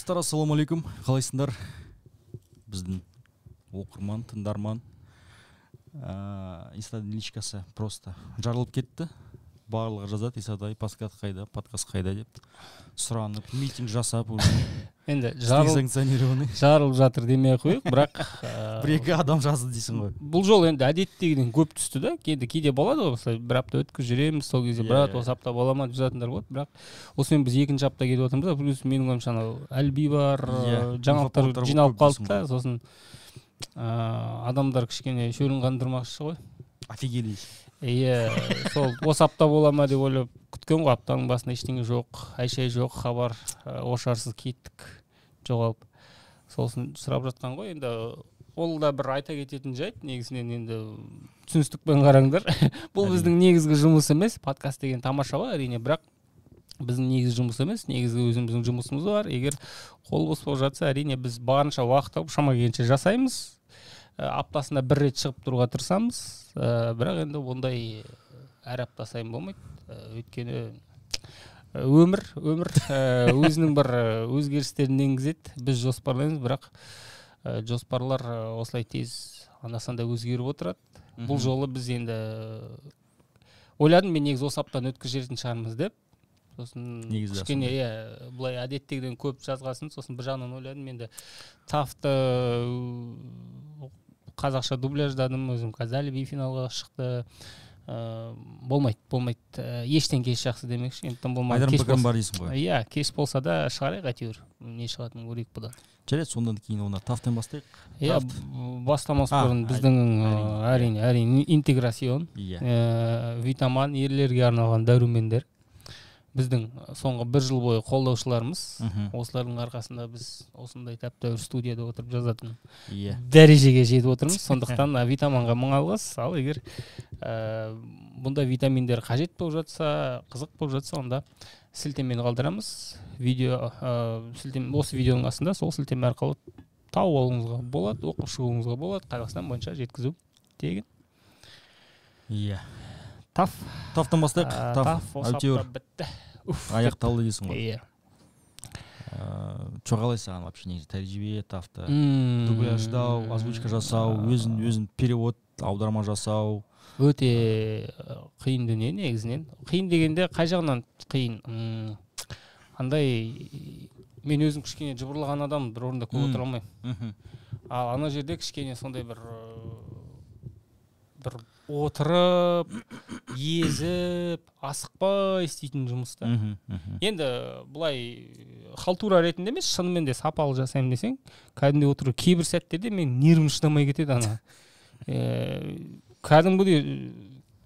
Достар, ассалаумалейкум. Қалайсыңдар? Біздің оқырман, тыңдарман Инстадан личкасы просто жарылып кетті. Барлығы жазады, Исадай подкаст қайда деп сұранып, митинг жасап уже. Енді жарылып жатыр демей қойық, бірақ бір-екі адам жазды дейсің ғой. Бұл жол енді әдеттегіден көп түсті да. Кейде болады ғой, бір апта өткізіп жүреміз, сол кезде брат осы апта бола ма жазатындар болады, бірақ осымен біз екінші апта кетіп отырмыз да. Плюс менің ойымша әлби бар, жаңалықтар жиналып қалды да, сосын адамдар кішкене шөлін қандырмақшы ғой. Офигели. Сол осы апта бола ма деп ойлап күткен ғой, аптаның басында ештеңе жоқ, әй-шәй жоқ, хабар, ошарсыз кеттік, жоғалып. Сосын сұрап жатқан ғой, енді ол да бір айта кететін жайт, негізінен енді түсіністікпен қараңдар. Бұл біздің негізгі жұмыс емес, подкаст деген тамаша ғой, әрине, бірақ біздің негізгі жұмыс емес, негізгі өзіміздің жұмысымыз бар. Егер қол бос болып жатса, әрине біз барынша уақыт тауып шама келгенше жасаймыз. Аптасында бір рет шығып тұруға тырысамыз, бірақ енді ондай әр апта сайын болмайды. Өйткені өмір өзінің бір өзгерістерін енгізеді. Біз жоспарлаймыз, бірақ жоспарлар осылай тез анда-санда өзгеріп отырады. Бұл жолы біз енді ойладым, мен негізі осы аптаны өткізетін шығармыз деп. Сосын кішкене былай әдеттегіден көп жазғасын, сосын бір жағынан ойладым, енді тафты қазақша дубляждадым, өзім қазір әлби финалға шықты. Болмайды. Ештен кеш жақсы демекші. Айдарым пікірім бар дейсің ғой. Кеш болса да шығарайық әйтеуір. Не шығатынын көрейік бұдан. Жарайды, сондан кейін оны тафтан бастайық. Бастамас бұрын біздің әрине интеграцион, витаман, ерлерге арналған дәрумендер. Біздің соңғы бір жыл бойы қолдаушыларымыз, осылардың арқасында біз осындай тәп-тәуір студияда отырып жазатын дәрежеге жетіп отырмыз. Сондықтан витаминға мың алғыс. Ал егер бұнда витаминдер қажет болып жатса, қызық болып жатса, онда сілтемені қалдырамыз. Осы видеоның астында сол сілтеме арқылы тауып алуыңызға болады, оқып шығуыңызға болады. Қазақстан бойынша жеткізу тегін. Тафтан бастайық. Таф осы апта бітті. Аяқталды дейсің ғой. Қалай саған вообще негізі тәжірибе тафта? Дубляждау, озвучка жасау, өзін перевод, аударма жасау. Өте қиын дүние негізінен. Қиын дегенде қай жағынан қиын? Мен өзім кішкене жыбырлаған адам, бір орында көп отыра алмаймын. Ал ана жерде кішкене сондай бір отырып, езіп, асықпай істейтін жұмыста. Енді бұлай халтура ретінде емес, шынымен де сапалы жасаймын десең, кәдімгі отыру кейбір сәттерде мен нервім шыдамай кетеді ана. Кәдімгідей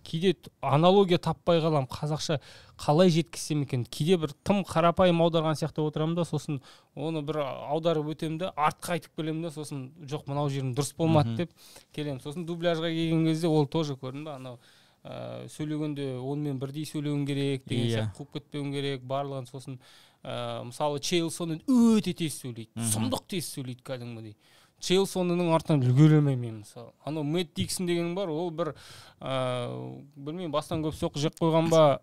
кейде аналогия таппай қалам, қазақша қалай жеткізсем екен. Кейде бір тым қарапайым аударған сияқты отырамын да, сосын оны бір аударып өтемін де, артқа айтып келемін де, сосын жоқ, мынау жерім дұрыс болмады деп келемін. Сосын дубляжға келген кезде ол тоже көрінді. Анау сөйлегенде онымен бірдей сөйлеуің керек, деген сияқты қуып кетпеуің керек, барлығын. Сосын мысалы Чейлсонын өте тез сөйлейді, сұмдық тез сөйлейді кәдімгідей. Чейлсонының артынан үлгеремеймін мысалы. Анау Мэтт Диксон дегенің бар, ол бір білмеймін, бастан көп соққы жеп қойған ба,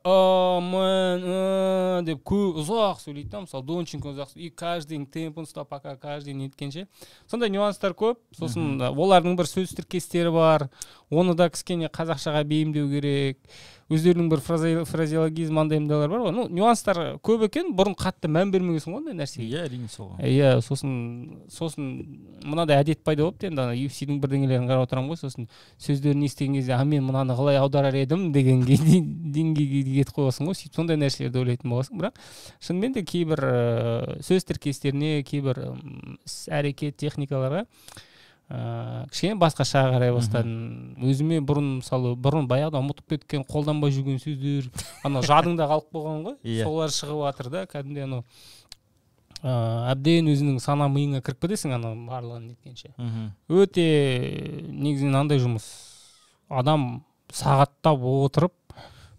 деп ұзақ сөйлейді да, мысалы Донченко ұзақ, и каждый темпін ұстап, пока каждый неткенше. Сондай нюанстар көп. Сосын олардың бір сөз тіркестері бар, оны да кішкене қазақшаға бейімдеу керек. Өздерінің бір фразеологизм андайымдалар бар ғой. Нюанстар көп екен, бұрын қатты мән бермегенсің ғой ондай нәрсеге. Әрине сол. Сосын мынадай әдет пайда болыпты, енді UFC-дің бірдеңелерін қарап отырамын ғой, сосын сөздерін естіген кезде, мен мынаны қалай аударар едім дегенге деңгейге кетіп қойасың ғой, сөйтіп сондай нәрселерді ойлайтын боласың. Бірақ шынымен де кейбір сөз тіркестеріне, кейбір әрекет техникаларға кішкене басқаша қарай бастадым. Өзіме бұрын баяғыда ұмытып кеткен, қолданбай жүрген сөздер, жадыңда қалып болған ғой, солар шығып жатыр да, кәдімгідей әбден өзінің сана миыңа кіріп кетесің барлығын неткенше. Өте негізінен андай жұмыс. Адам сағаттап отырып,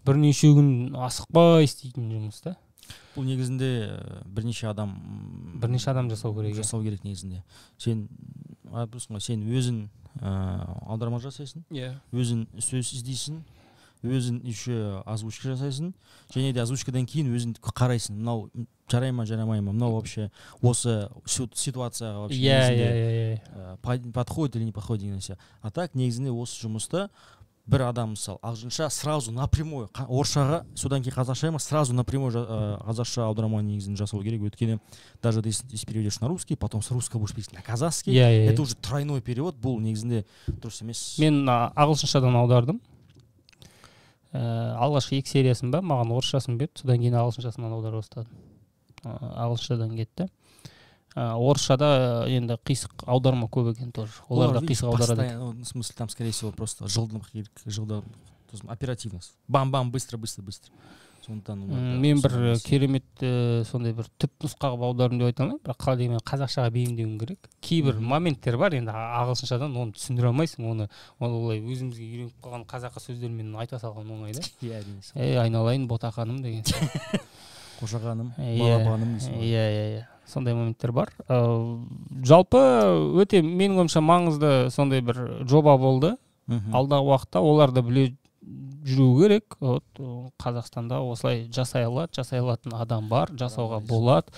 бірнеше күн асықпай істейтін жұмыс да. Бұл негізінде бірнеше адам жасау керек негізінде. Сен өзің аударма жасайсың, өзің сөз іздейсің, өзің еще озвучка жасайсың, және де озвучкадан кейін өзің қарайсың, мынау жарай ма жарамай ма, мынау вообще осы ситуацияға вообще негізінде подходит или не подходит деген нәрсе. А так негізінде осы жұмыста бір адам мысалы ағылшынша сразу напрямую орысшаға, содан кейін қазақша сразу напрямую қазақша аударма негізін жасау керек. Өйткені даже если переведешь на русский, потом с русского будешь перевести на казахский, это уже тройной перевод, бұл негізінде дұрыс емес. Мен ағылшыншадан аудардым. Алғашқы 2 сериясын ба маған орысшасын берді, содан кейін ағылшыншасынан аударып бастадым. Ағылшыншадан кетті. Орысшада енді қисық аударма көп екен тоже. Олар да қисық аударады. В смысле, там, скорее всего, просто жылдам оперативность. Бам-бам, быстро. Мен бір керемет сондай бір түп нұсқа қылып аудардым деп айта алмаймын, бірақ қалай дегенмен қазақшаға бейімдеуім керек. Кейбір моменттер бар, енді ағылшыншадан оны түсіндіре алмайсың, оны олай өзімізге үйреніп қалған қазақы сөздермен айта салған оңай да. Айналайын ботақаным деген. Қошағаным, балапаным. Иә. Сондай моменттер бар. Жалпы өте менің ойымша маңызды сондай бір жоба болды. Алдағы уақытта оларды біле жүру керек. Қазақстанда осылай жасай алатын адам бар, жасауға болады.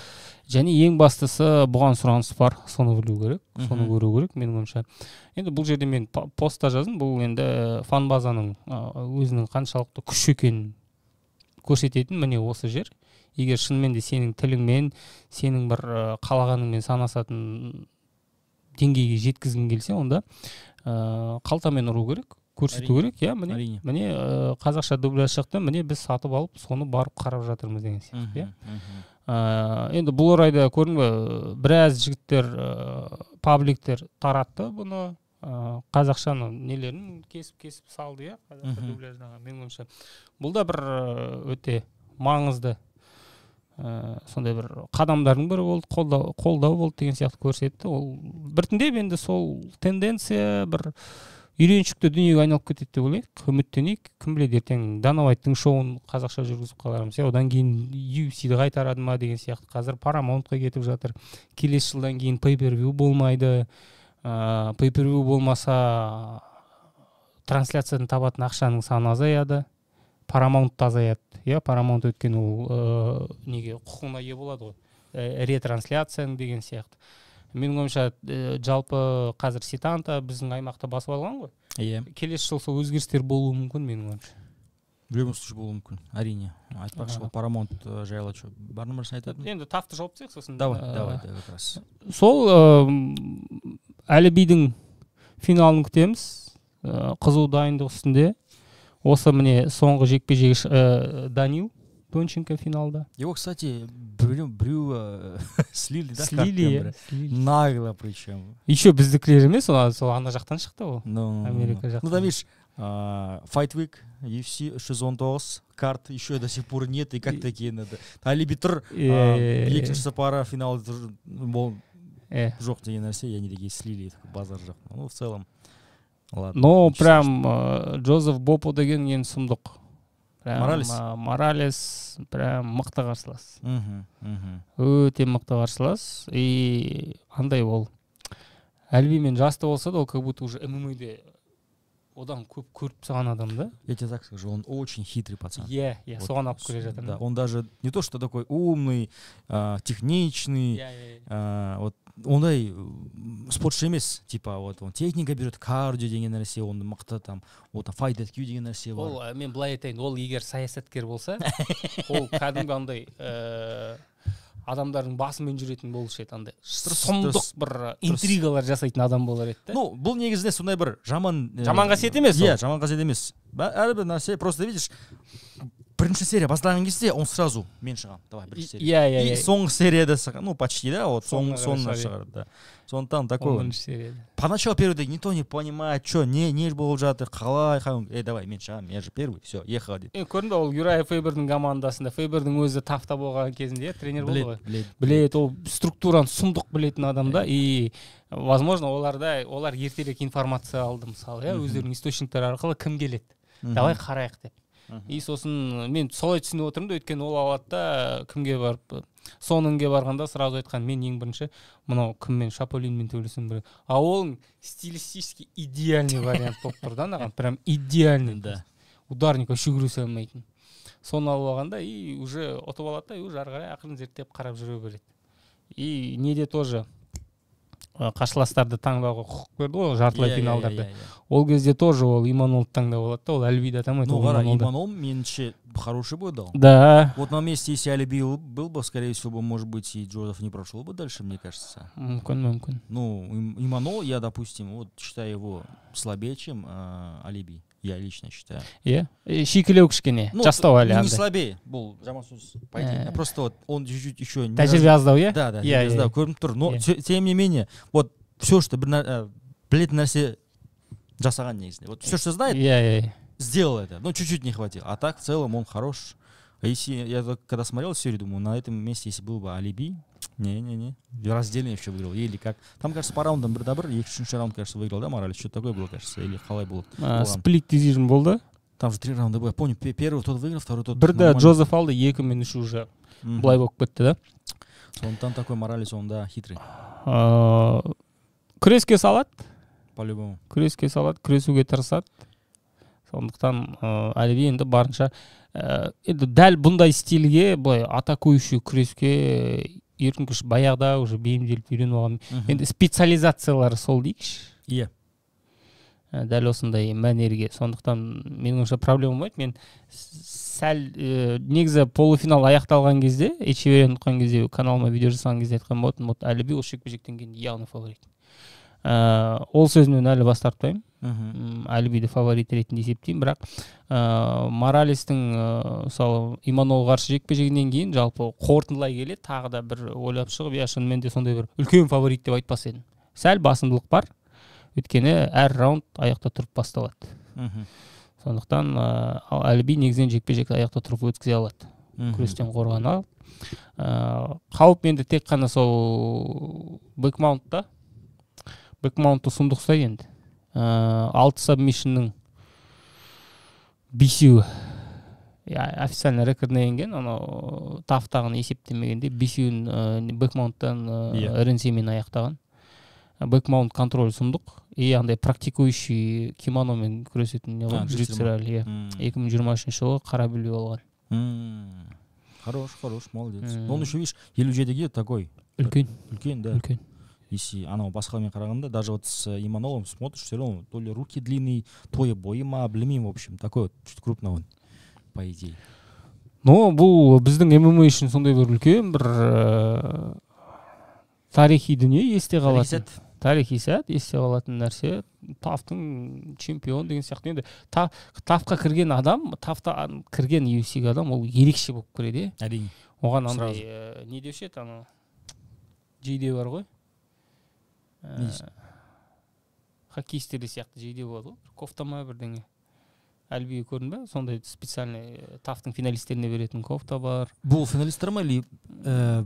Және ең бастысы бұған сұраныс бар, соны білу керек, соны көру керек менің ойымша. Енді бұл жерде мен постта жаздым, бұл енді фан-базаның өзінің қаншалықты күш екенін көрсететін міне осы жер. Егер шынымен де сенің тіліңмен, сенің бір қалағаныңмен санасатын деңгейге жеткізгің келсе, онда қалтамен ұру керек, көрсету керек. Міне қазақша дубляж шықты, міне біз сатып алып, соны барып қарап жатырмыз деген сияқты. Енді бұл орайда көрдің бе, біраз жігіттер, пабликтер таратты бұны, қазақшаның нелерін кесіп салды, қазақша дубляждағы. Менің ойымша, бұл да бір өте маңызды сондай бір қадамдардың бірі болды, қолдау болды деген сияқты көрсетті. Ол біртіндеп енді сол тенденция бір үйреншікті дүниеге айналып кетеді деп ойлайық, үміттенейік. Кім біледі, ертең Дана Уайттың шоуын қазақша жүргізіп қалармыз, одан кейін UFC-ді қайтарады ма деген сияқты. Қазір Paramount-қа кетіп жатыр. Келесі жылдан кейін pay-per-view болмайды. Pay-per-view болмаса трансляциядан табатын ақшаның саны азаяды. Paramount азаяды. Paramount өткен ол неге құқығына ие болады ғой. Ретрансляцияның деген сияқты. Менің ойымша жалпы қазір Ситанта біздің аймақта басып алған ғой. Келесі жыл сол өзгерістер болуы мүмкін менің ойымша. В любом случае болуы мүмкін, әрине. Айтпақшы ол Paramount жайлы бар ма нәрсе айтатын? Енді тафты жауып тек сосын. Давай, как раз. Сол Әлібидің финалын күтеміз. Қызу дайындық үстінде. Осы міне соңғы жекпе-жегі Данил Донченко финалда. Его, кстати, біреу слили, да? Слили. Нагло причем. Еще біздікілер емес, сол ана жақтан шықты ол. Америка жақтан. Ну, там видишь, Fight Week, UFC 319, карт еще до сих пор нет, и как такие надо. Алиби тұр, екінші сапара финал жоқ деген нәрсе, яғни деген слили, базар жоқ. Ну, в целом. Ладно, но прям Джозеф Бопо деген ең сұмдық. Моралес прям мықты қарсылас. Өте мықты қарсылас. И андай ол. Әлбимен жасты болса да, ол как будто уже ММА-де одан көп көріп саған адам, да? Я тебе так скажу, он очень хитрый пацан. Соған алып келе жатыр. Да, он даже не то, что такой умный, техничный, вот ондай спортшы емес, типа вот он техника берет, кардио деген нәрсе, он мықты там, вот файт еткю деген нәрсе бар. Ол мен былай айтайын, ол егер саясаткер болса, ол кәдімгі андай адамдардың басымен жүретін болушы еді, андай сұмдық бір интригалар жасайтын адам болар еді. Ну, бұл негізінде сондай бір жаман қасиет емес. Жаман қасиет емес. Әрбір нәрсе, просто видишь, бірінші серия бастаған кезде он сразу мен шығам. Давай бірінші серия. И соңғы серияда, ну почти, да, вот соңғы шығар, да. Сондықтан такой. Поначалу первый никто не понимает, что не болып жатыр, қалай, давай мен шығам, я же первый, все, ехал дейді. Көрінді ол Юрай Фейбердің командасында, Фейбердің өзі тафта болған кезінде тренер болды ғой. Білет, ол структураны сұмдық білетін адамда, и возможно олар ертерек информация алды мысалы, өздерінің источниктері арқылы кім келеді, давай қарайық деп. И сосын мен солай түсініп отырмын да, өйткені ол алатта кімге барып, соныңге барғанда сразу айтқан, мен ең бірінші мынау кіммен, Шаполинмен төбелесем бір. А ол стилистически идеальный вариант болып тұр да, прям идеальный. Да. ударник вообще күресе алмайтын. Соны алып алғанда и уже ұтып алады да, уже ары қарай ақырын зерттеп қарап жүре береді. И неде тоже қарсыластарды таңдауға құқық берді ғой жартылай финалдарды. Ол кезде тоже ол Иманолды таңдап алады да, ол Әлібиді атамайды. Ну, Иманол меніңше хороший бой дал. Да. Вот на месте, если Алиби был бы, скорее всего, может быть, и Джозеф не прошел бы дальше, мне кажется. Мүмкін. Ну, Иманол, я, допустим, вот считаю его слабее, чем Алиби. Я лично считаю. Шикілеу кішкене, жастау әлі. Не слабее, бұл жаман сөз, по идее. Просто вот он чуть-чуть еще... Тәжірибе аздау, иә? Да, аздау, көрініп тұр. Но, тем не менее, вот все, что білетін нәрсе жасаған негізінде. Вот все, что знает, сделал это. Но чуть-чуть не хватило. А так, в целом, он хорош. А если я когда смотрел серию, думаю, на этом месте, если был бы Алиби, не, раздельно еще выиграл. Или как? Там, кажется, по раундам бір-дабір, екінші раунд, кажется, выиграл, да, Моралес? Что-то такое было, кажется, или қалай было? Сплит дизижн болды. Там же 3 раунда было. Я помню, первый тот выиграл, второй тот... Бірді Джозеф алды, 2 мен 3 уже былай болып кетті, да? Там такой Моралес, он, да, хитрый. Күреске салады. По-любому. Күреске салады, күресуге тырысады. Сондықтан Алиби енді барынша енді дәл бұндай стильге былай атакующий күреске еркін күш баяғыда уже бейімделіп үйреніп алған. Енді специализациялары сол дейікші. Иә. Дәл осындай мәнерге. Сондықтан менің ойымша проблема болмайды. Мен сәл негізі полуфинал аяқталған кезде, Эчеверияны ұтқан кезде, каналыма видео жасаған кезде айтқан болатын, вот Алиби ол жекпе-жектен кейін явный фаворит. Ол сөзімнен әлі бас тартпаймын. Алибиді фаворит ретінде есептеймін, бірақ Моралестің мысалы Иманол қарсы жекпе-жегінен кейін жалпы қорытындылай келе тағы да бір ойлап шығып, шынымен де сондай бір үлкен фаворит деп айтпас едім. Сәл басымдылық бар, өйткені әр раунд аяқта тұрып басталады. Сондықтан Алиби негізінен жекпе-жекті аяқта тұрып өткізе алады. Күрестен қорған ал. Қауіп менде тек қана сол бэкмаунтта. Бэкмаунтты сұмдық ұстайды енді. 6 сабмишнның 5-еуі официально рекордына енген, тафтағын есептемегенде 5-еуін бэкмаунттан ренсемен аяқтаған. Бэкмаунт контроль сұмдық. И андай практикующий кимономен күресетін жрицераль. 2023 жылы қара белбеу алған. Хорош, молодец. Он еще, видишь, 57-ге такой. Үлкен, да. Если анау басқамен қарағанда, даже вот с Иманолом смотришь, все равно то ли руки длинные, то ли бойы ма, білмеймін, в общем, такой вот чуть крупный он, по идее. Но бұл біздің ММА үшін сондай бір үлкен бір тарихи дүние есте қалатын. Тарихи сәт есте қалатын нәрсе. Тафтың чемпион деген сияқты. Енді тафқа кірген адам, тафта кірген UFC-ге адам, ол ерекше болып кіреді. Әрине. Оған андай не деуші еді, ана жейде бар ғой. Хоккейстері сияқты жейде болады ғой. Кофтама бірдеңе. Әлбиге көрдің бе? Сондай специальный тафтың финалистеріне беретін кофта бар. Бұл финалистер ма или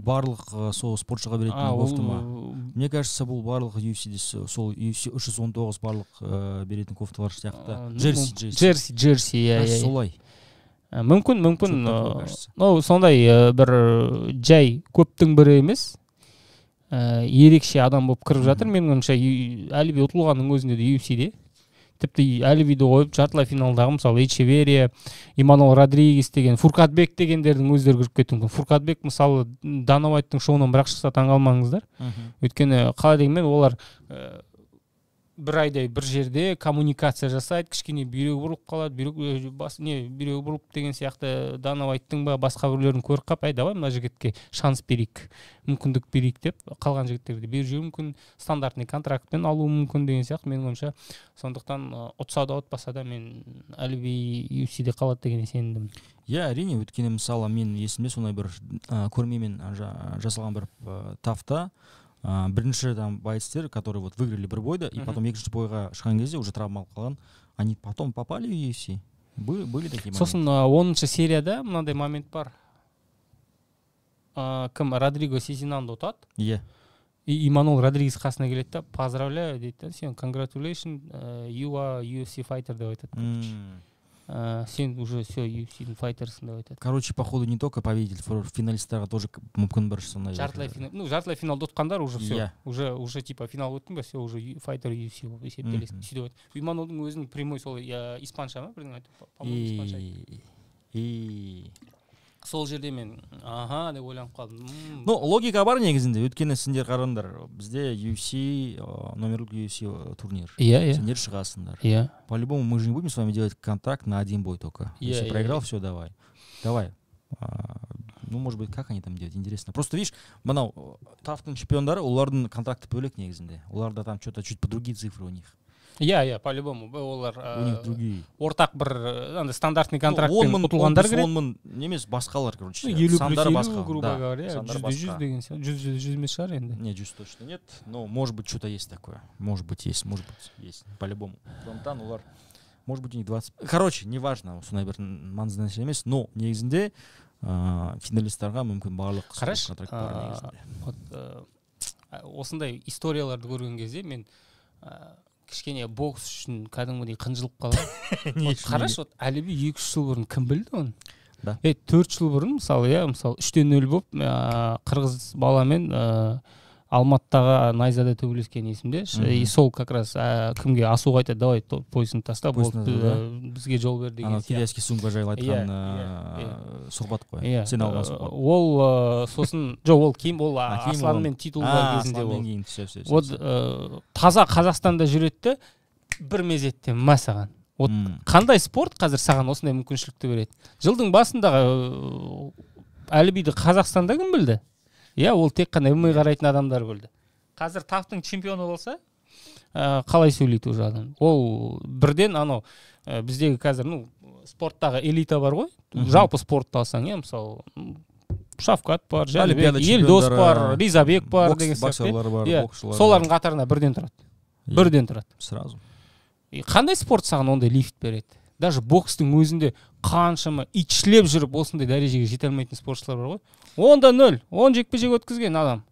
барлық сол спортшыға беретін кофта ма? Мне кажется, бұл барлық UFC-де сол UFC 319 барлық беретін кофталар сияқты. Джерси. Солай. Мүмкін. Сондай бір жай көптің бірі емес. Ерекше адам болып кіріп жатыр. Менің ойымша Әліби ұтылғанның өзінде де UFC-де. Тіпті Әлібиді қойып жартылай финалдағы мысалы Эчеверия, Иманол Родригес деген, Фуркатбек дегендердің өздері кіріп кетуі мүмкін. Фуркатбек мысалы Дана Уайттың шоуынан бірақ шықса таңғалмаңыздар. Өйткені қалай дегенмен олар бір айдай бір жерде коммуникация жасайды, кішкене бүйрегі бұрылып қалады, бүйрегі бұрылып деген сияқты Дана Уайттың ба басқа біреулерін көріп қап, давай мына жігітке шанс берейік, мүмкіндік берейік деп, қалған жігіттерді беріп жіберуі мүмкін, стандартный контрактпен алуы мүмкін деген сияқты менің ойымша. Сондықтан ұтса да ұтпаса да мен Әліби UFC-де қалады деген сенімдімін. Иә, әрине, өйткені мысалы мен есімде сондай бір көрмемен жасалған бір тафта. Бірінші там бойцтер, которые вот выиграли бір бойда, и потом екінші бойға шыққан кезде уже травма алып қалған, они потом попали в UFC. Были такие моменты. Сосын 10-шы серияда мынандай момент бар. Кім Родриго Сезинанды ұтады. Иә. И Иманол Родригес қасына келеді да, поздравляю дейді, сен congratulations, you are UFC fighter деп айтады. сен уже все UFC-дің файтерсың деп айтады. Короче, походу не только победитель, финалисттарға тоже мүмкін бір сондай. Жартылай финалды ұтқандар уже все. Уже типа финал өттің ба, все уже файтер UFC болып есептелесің. Сөйтіп айтады. Иманудың өзінің прямой сол испанша ма бірдеңе айтып, по-моему испанша. Сол жерде мен аха деп ойланып қалдым. Ну, логика бар негізінде. Өткені сендер қараңдар. Бізде UFC, номерлік UFC турнир. Сендер шығасыңдар. По-любому мы же не будем с вами делать контракт на один бой только. Если проиграл, все, давай. Ну, может быть, как они там делают, интересно. Просто, видишь, мынау тафтың чемпиондары, олардың контракты бөлек негізінде. Оларда там что-то чуть по другие цифры у них. По-любому олар у них другие. Ортақ бір стандартный контрактпен ұтылғандар керек. 10 мың немес басқалар, короче. 50+50, грубо говоря. 100 деген сияқты. 100 емес шығар енді. Не, 100 точно нет, но может быть что-то есть такое. Может быть есть. По-любому. Фронтан олар, может быть у них 20. Короче, неважно, сондай бір маңызды нәрсе емес, но негізінде финалисттарға мүмкін барлық контракт бар негізінде. Осындай историяларды көрген кезде мен кішкене бокс үшін кәдімгідей қынжылып қаламын. Қарашы, Әліби 2-3 жыл бұрын кім білді оны? 4 жыл бұрын мысалы 3-0 болып қырғыз баламен Алматыдағы найзада төбелескен есімде. Сол как раз кімге асуға айтады, давай поясыңды таста, бізге жол бер деген. Кирияский сумка жайлы айтқан сұхбат қой. Сен алған сұхбат. Ол сосын, ол кейін ол Асланмен титулдар кезінде ол. Вот таза Қазақстанда жүретті бір мезетте мәсаған. Вот қандай спорт қазір саған осындай мүмкіншілікті береді? Жылдың басындағы Әлібиді Қазақстанда кім білді? Ол тек қана ММА қарайтын адамдар білді. Қазір тафтың чемпионы болса, қалай сөйлейді уже адам? Ол бірден біздегі қазір спорттағы элита бар ғой. Жалпы спортты алсаң, мысалы Шавкат бар, Елдос бар, Ризабек бар деген сияқты. Солардың қатарына бірден тұрады. Сразу. Қандай спорт саған ондай лифт береді? Даже бокстың өзінде қаншама итшілеп жүріп осындай дәрежеге жете алмайтын спортшылар бар ғой. 10-0, 10 жекпе-жек өткізген адам.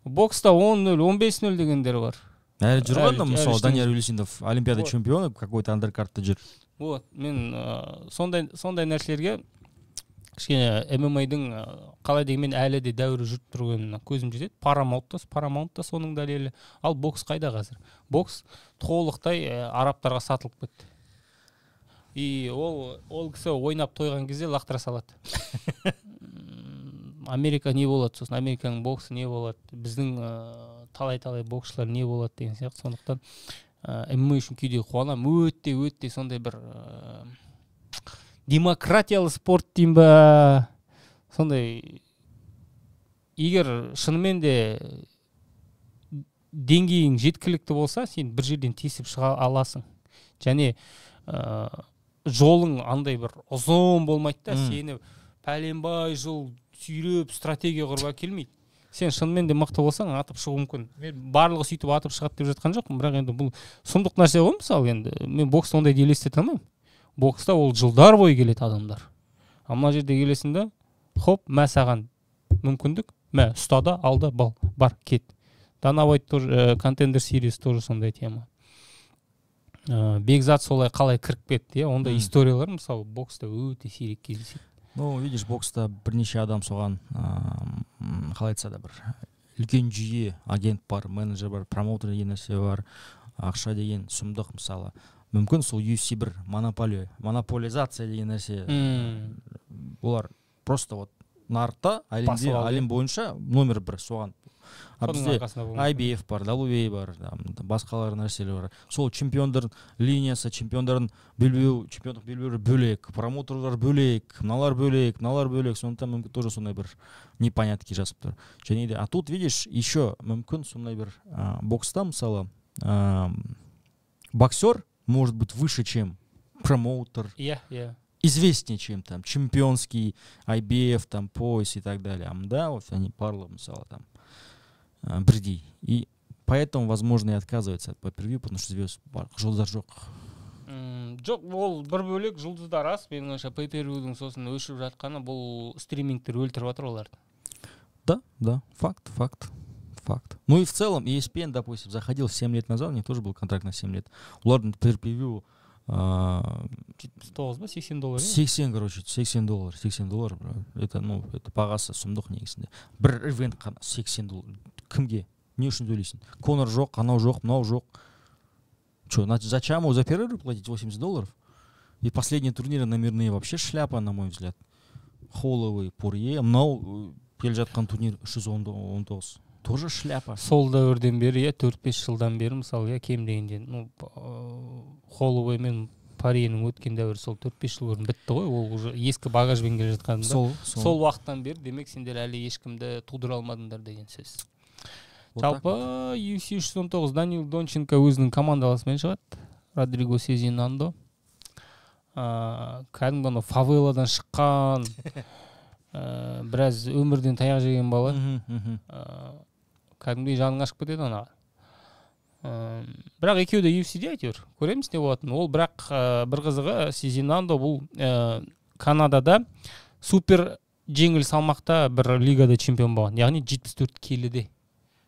Бокста 10-0, 15-0 дегендер бар. Әлі жүр ғой, мысалы Данияр Үлесинов олимпиада чемпионы какой-то андеркартта жүр. Вот, мен сондай нәрселерге кішкене ММА-дің қалай дегенмен әлі де дәуірі жүріп тұрғанына көзім жетеді. Paramount та соның дәлелі. Ал бокс қайда қазір? Бокс толықтай арабтарға сатылып кетті. И ол кісі ойнап тойған кезде лақтыра салады. Америка не болады, сосын Американың боксы не болады, біздің талай-талай боксшылар не болады деген сияқты. Сондықтан ММА үшін кейде қуанамын, өте сондай бір демократиялы спорт деймін ба, сондай егер шынымен де деңгейің жеткілікті болса, сен бір жерден тесіп шыға аласың. Және жолың андай бір ұзын болмайды да, сені пәленбай жыл сүйреп стратегия құрып әкелмейді. Сен шынымен де мықты болсаң атып шығу мүмкін. Мен барлығы сөйтіп атып шығады деп жатқан жоқпын, бірақ енді бұл сұмдық нәрсе ғой. Мысалы енді мен бокста ондай елестете алмаймын. Бокста ол жылдар бойы келеді адамдар. Мына жерде келесің да, хоп, саған мүмкіндік, ұстада, алда, бар, кет. Дана Уайт тоже Contender Series тоже сондай тема. Бекзат солай қалай кіріп кетті, ондай историялар мысалы бокста өте сирек кездеседі. Ну, видишь, бокста бірнеше адам соған, қалай айтса да бір үлкен жүйе, агент бар, менеджер бар, промоутер деген нәрсе бар, ақша деген сұмдық мысалы. Мүмкін сол UFC бір монополизация деген нәрсе. Олар просто вот нарықта, әлем бойынша номер 1 соған. Бізде IBF бар, WBA бар, басқалар нәрселер бар. Сол чемпиондар линиясы, чемпиондардың чемпиондық белбеулері бөлек, промоутерлар бөлек, мыналар бөлек. Сондықтан мүмкін тоже сондай бір непонятки жазып тұр. Және де, а тут видишь, еще мүмкін сондай бір бокста, мысалы, боксер может быть выше, чем промоутер. Известнее, чем там чемпионский IBF, там пояс и так далее. Да, вот они парлы, мысалы, там бірдей. И поэтому, возможно, и отказывается от pay-per-view, потому что жұлдыздар жоқ. Жоқ, ол бір бөлек жұлдыздар аз. Менің ойымша pay-per-view'дің сосын өшіп жатқаны бұл стримингтер өлтіріп жатыр оларды. Да, факт. Ну и в целом ESPN, допустим, заходил 7 лет назад, у них тоже был контракт на 7 лет. Олардың pay-per-view $79 ба $80? 80, короче, $80. Это, ну, это бағасы сұмдық негізінде. Бір ивент қана $80. Кімге? Не үшін төлейсің? Конор жоқ, анау жоқ, мынау жоқ. Че, зачем ему за перерыв платить $80? И последние турниры номерные вообще шляпа, на мой взгляд. Холловый, Пурье, мынау келе жатқан турнир 319. Тоже шляпа. Сол дәуірден бері, 4-5 жылдан бері, мысалы, кем дегенде, Холловый мен Париенің өткен дәуірі сол 4-5 жыл бұрын бітті ғой, ол уже ескі багажбен келе жатқанында. Сол уақыттан бері, демек сендер әлі ешкімді тудыра алмадыңдар деген сөз. Жалпы UFC 319 Даниил Донченко өзінің командаласымен шығады. Родриго Сезинандо. Кәдімгі фавеладан шыққан, біраз өмірден таяқ жеген бала. Кәдімгі жаның ашып кетеді ана. Бірақ екеуі де UFC-де әйтеуір. Көреміз не болатын. Ол бірақ бір қызығы Сезинандо бұл Канадада супер жеңіл салмақта бір лигада чемпион болған. Яғни 74 келіде.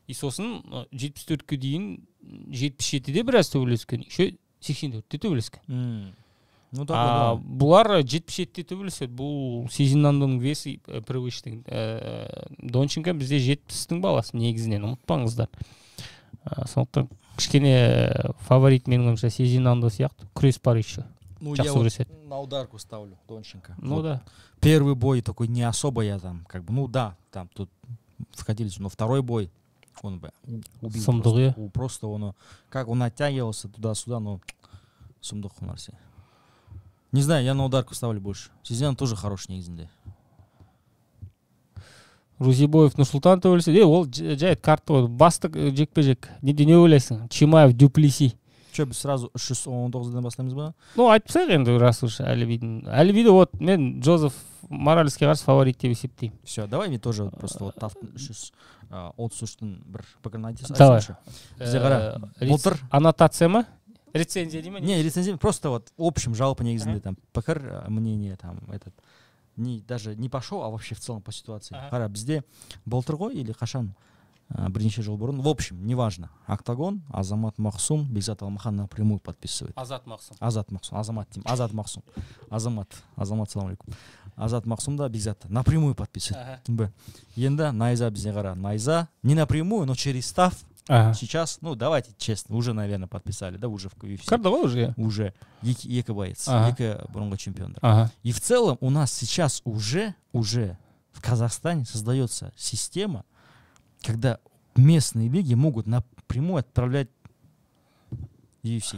И сосын 74-ке дейін 77-де біраз төбелескен. Еще 84-де төбелескен. Бұлар 77-де төбелеседі. Бұл Сезинандоның весі привычтың. Донченко бізде 70-тің баласы негізінен, ұмытпаңыздар. Сондықтан кішкене фаворит менің ойымша Сезинандо сияқты. Күрес бар еще. Ну, я вот на ударку ставлю Донченко. Ну да. Первый бой такой не особо я там, как бы, ну да, там тут входили, но второй бой он бы убил просто он, как он оттягивался туда-сюда, но сұмдық нәрсе. Не знаю, я на ударку ставлю больше. Сезинандо тоже хороший негізінде. Рузибоев Нұрсұлтан төбелеседі. Ол жайт карты ғой. Бастық жекпе-жек. Не ойлайсың? Чимаев Дюплеси. Че, біз сразу 319-дан бастаймыз ба? Ну, айтып тастайық енді раз уж Әлібидің. Әлібиді вот мен Джозеф Моралеске қарсы фаворит деп есептеймін. Все, давай мне тоже просто вот 333-тің бір пікірін айтасың. Давай. Бізде қара. Былтыр аннотация ма? Рецензия дейма? Не, рецензия, просто вот в общем жалпы негізінде там пікір, мнение там этот даже не пошел, а вообще в целом по ситуации. Қара, бізде былтыр ғой или қашан? Бірнеше жыл бұрын. В общем, неважно. Октагон, Азамат Махсум, Бекзат Алмахан напрямую подписывает. Азат Махсум. Азамат Тим. Азат Махсум. Азамат, салам алейкум. Азат Махсум да Бекзат напрямую подписывает. Енді Найза бізде қара. Найза не напрямую, но через став. Сейчас, ну давайте честно, уже, наверное, подписали, да, уже в UFC. Кардова уже? Уже. Екі боец, екі бұрынғы чемпиондар. И в целом у нас сейчас уже в Казахстане создается система, когда местные лиги могут напрямую отправлять UFC.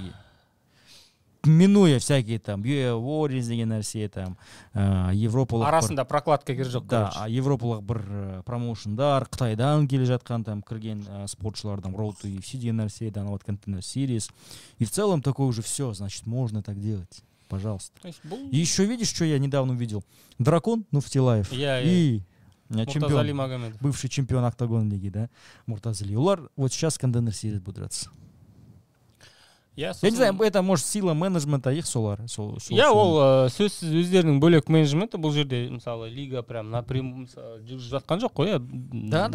Минуя всякие там Warriors деген нәрсе, там Европалық арасында прокладка кер жоқ. Да, Европалық бір промоушендар, Қытайдан келе жатқан там кірген спортшылардан Road to UFC деген нәрсе, да, вот Contender Series. И в целом такое уже все, значит, можно так делать. Пожалуйста. И еще видишь, что я недавно увидел? Дракон Нуфтилаев и Муртазали Магомедов. Бывший чемпион Октагон лиги, да, Муртазали. Олар вот сейчас Contender Series будут драться. Я не знаю, это может сила менеджмента их солар. Я ол сөзсіз өздерінің бөлек менеджменті бұл жерде мысалы лига прям напрямую жүргізіп жатқан жоқ қой.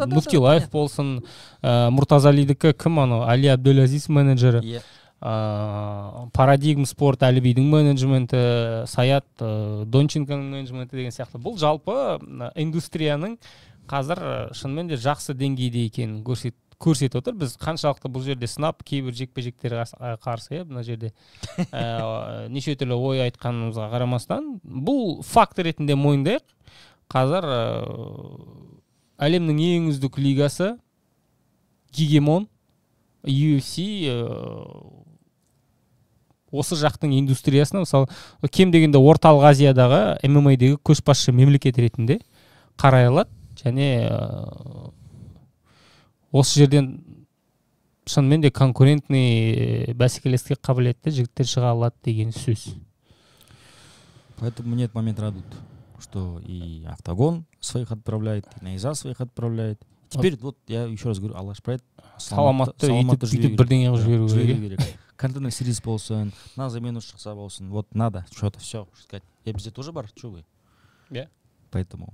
Муфтилаев болсын, Муртазалидікі кім ана? Али Абдулазиз менеджері. Парадигм спорт Әлібидің менеджменті, Саят Донченконың менеджменті деген сияқты. Бұл жалпы индустрияның қазір шынымен де жақсы деңгейде екенін көрсетіп отыр. Біз қаншалықты бұл жерде сынап, кейбір жекпе-жектер қарсы, мына жерде неше түрлі ой айтқанымызға қарамастан, бұл факт ретінде мойындайық. Қазір әлемнің ең үздік лигасы Гегемон, UFC осы жақтың индустриясына, мысалы, кем дегенде орталық Азиядағы ММА-дегі көшбасшы мемлекет ретінде қарай алады, және осы жерден шынымен де конкурентный бәсекелестікке қабілетті жігіттер шыға алады деген сөз. Поэтому мне этот момент радует, что и Октагон своих отправляет, и Найза своих отправляет. Теперь вот я еще раз говорю, Аллах шпрайт, саламатты өйтіп бірдеңе жіберу керек. Contender Series болсын, на замену шықса болсын, вот надо что-то все сказать. Я бізде тоже бар, что вы? Поэтому,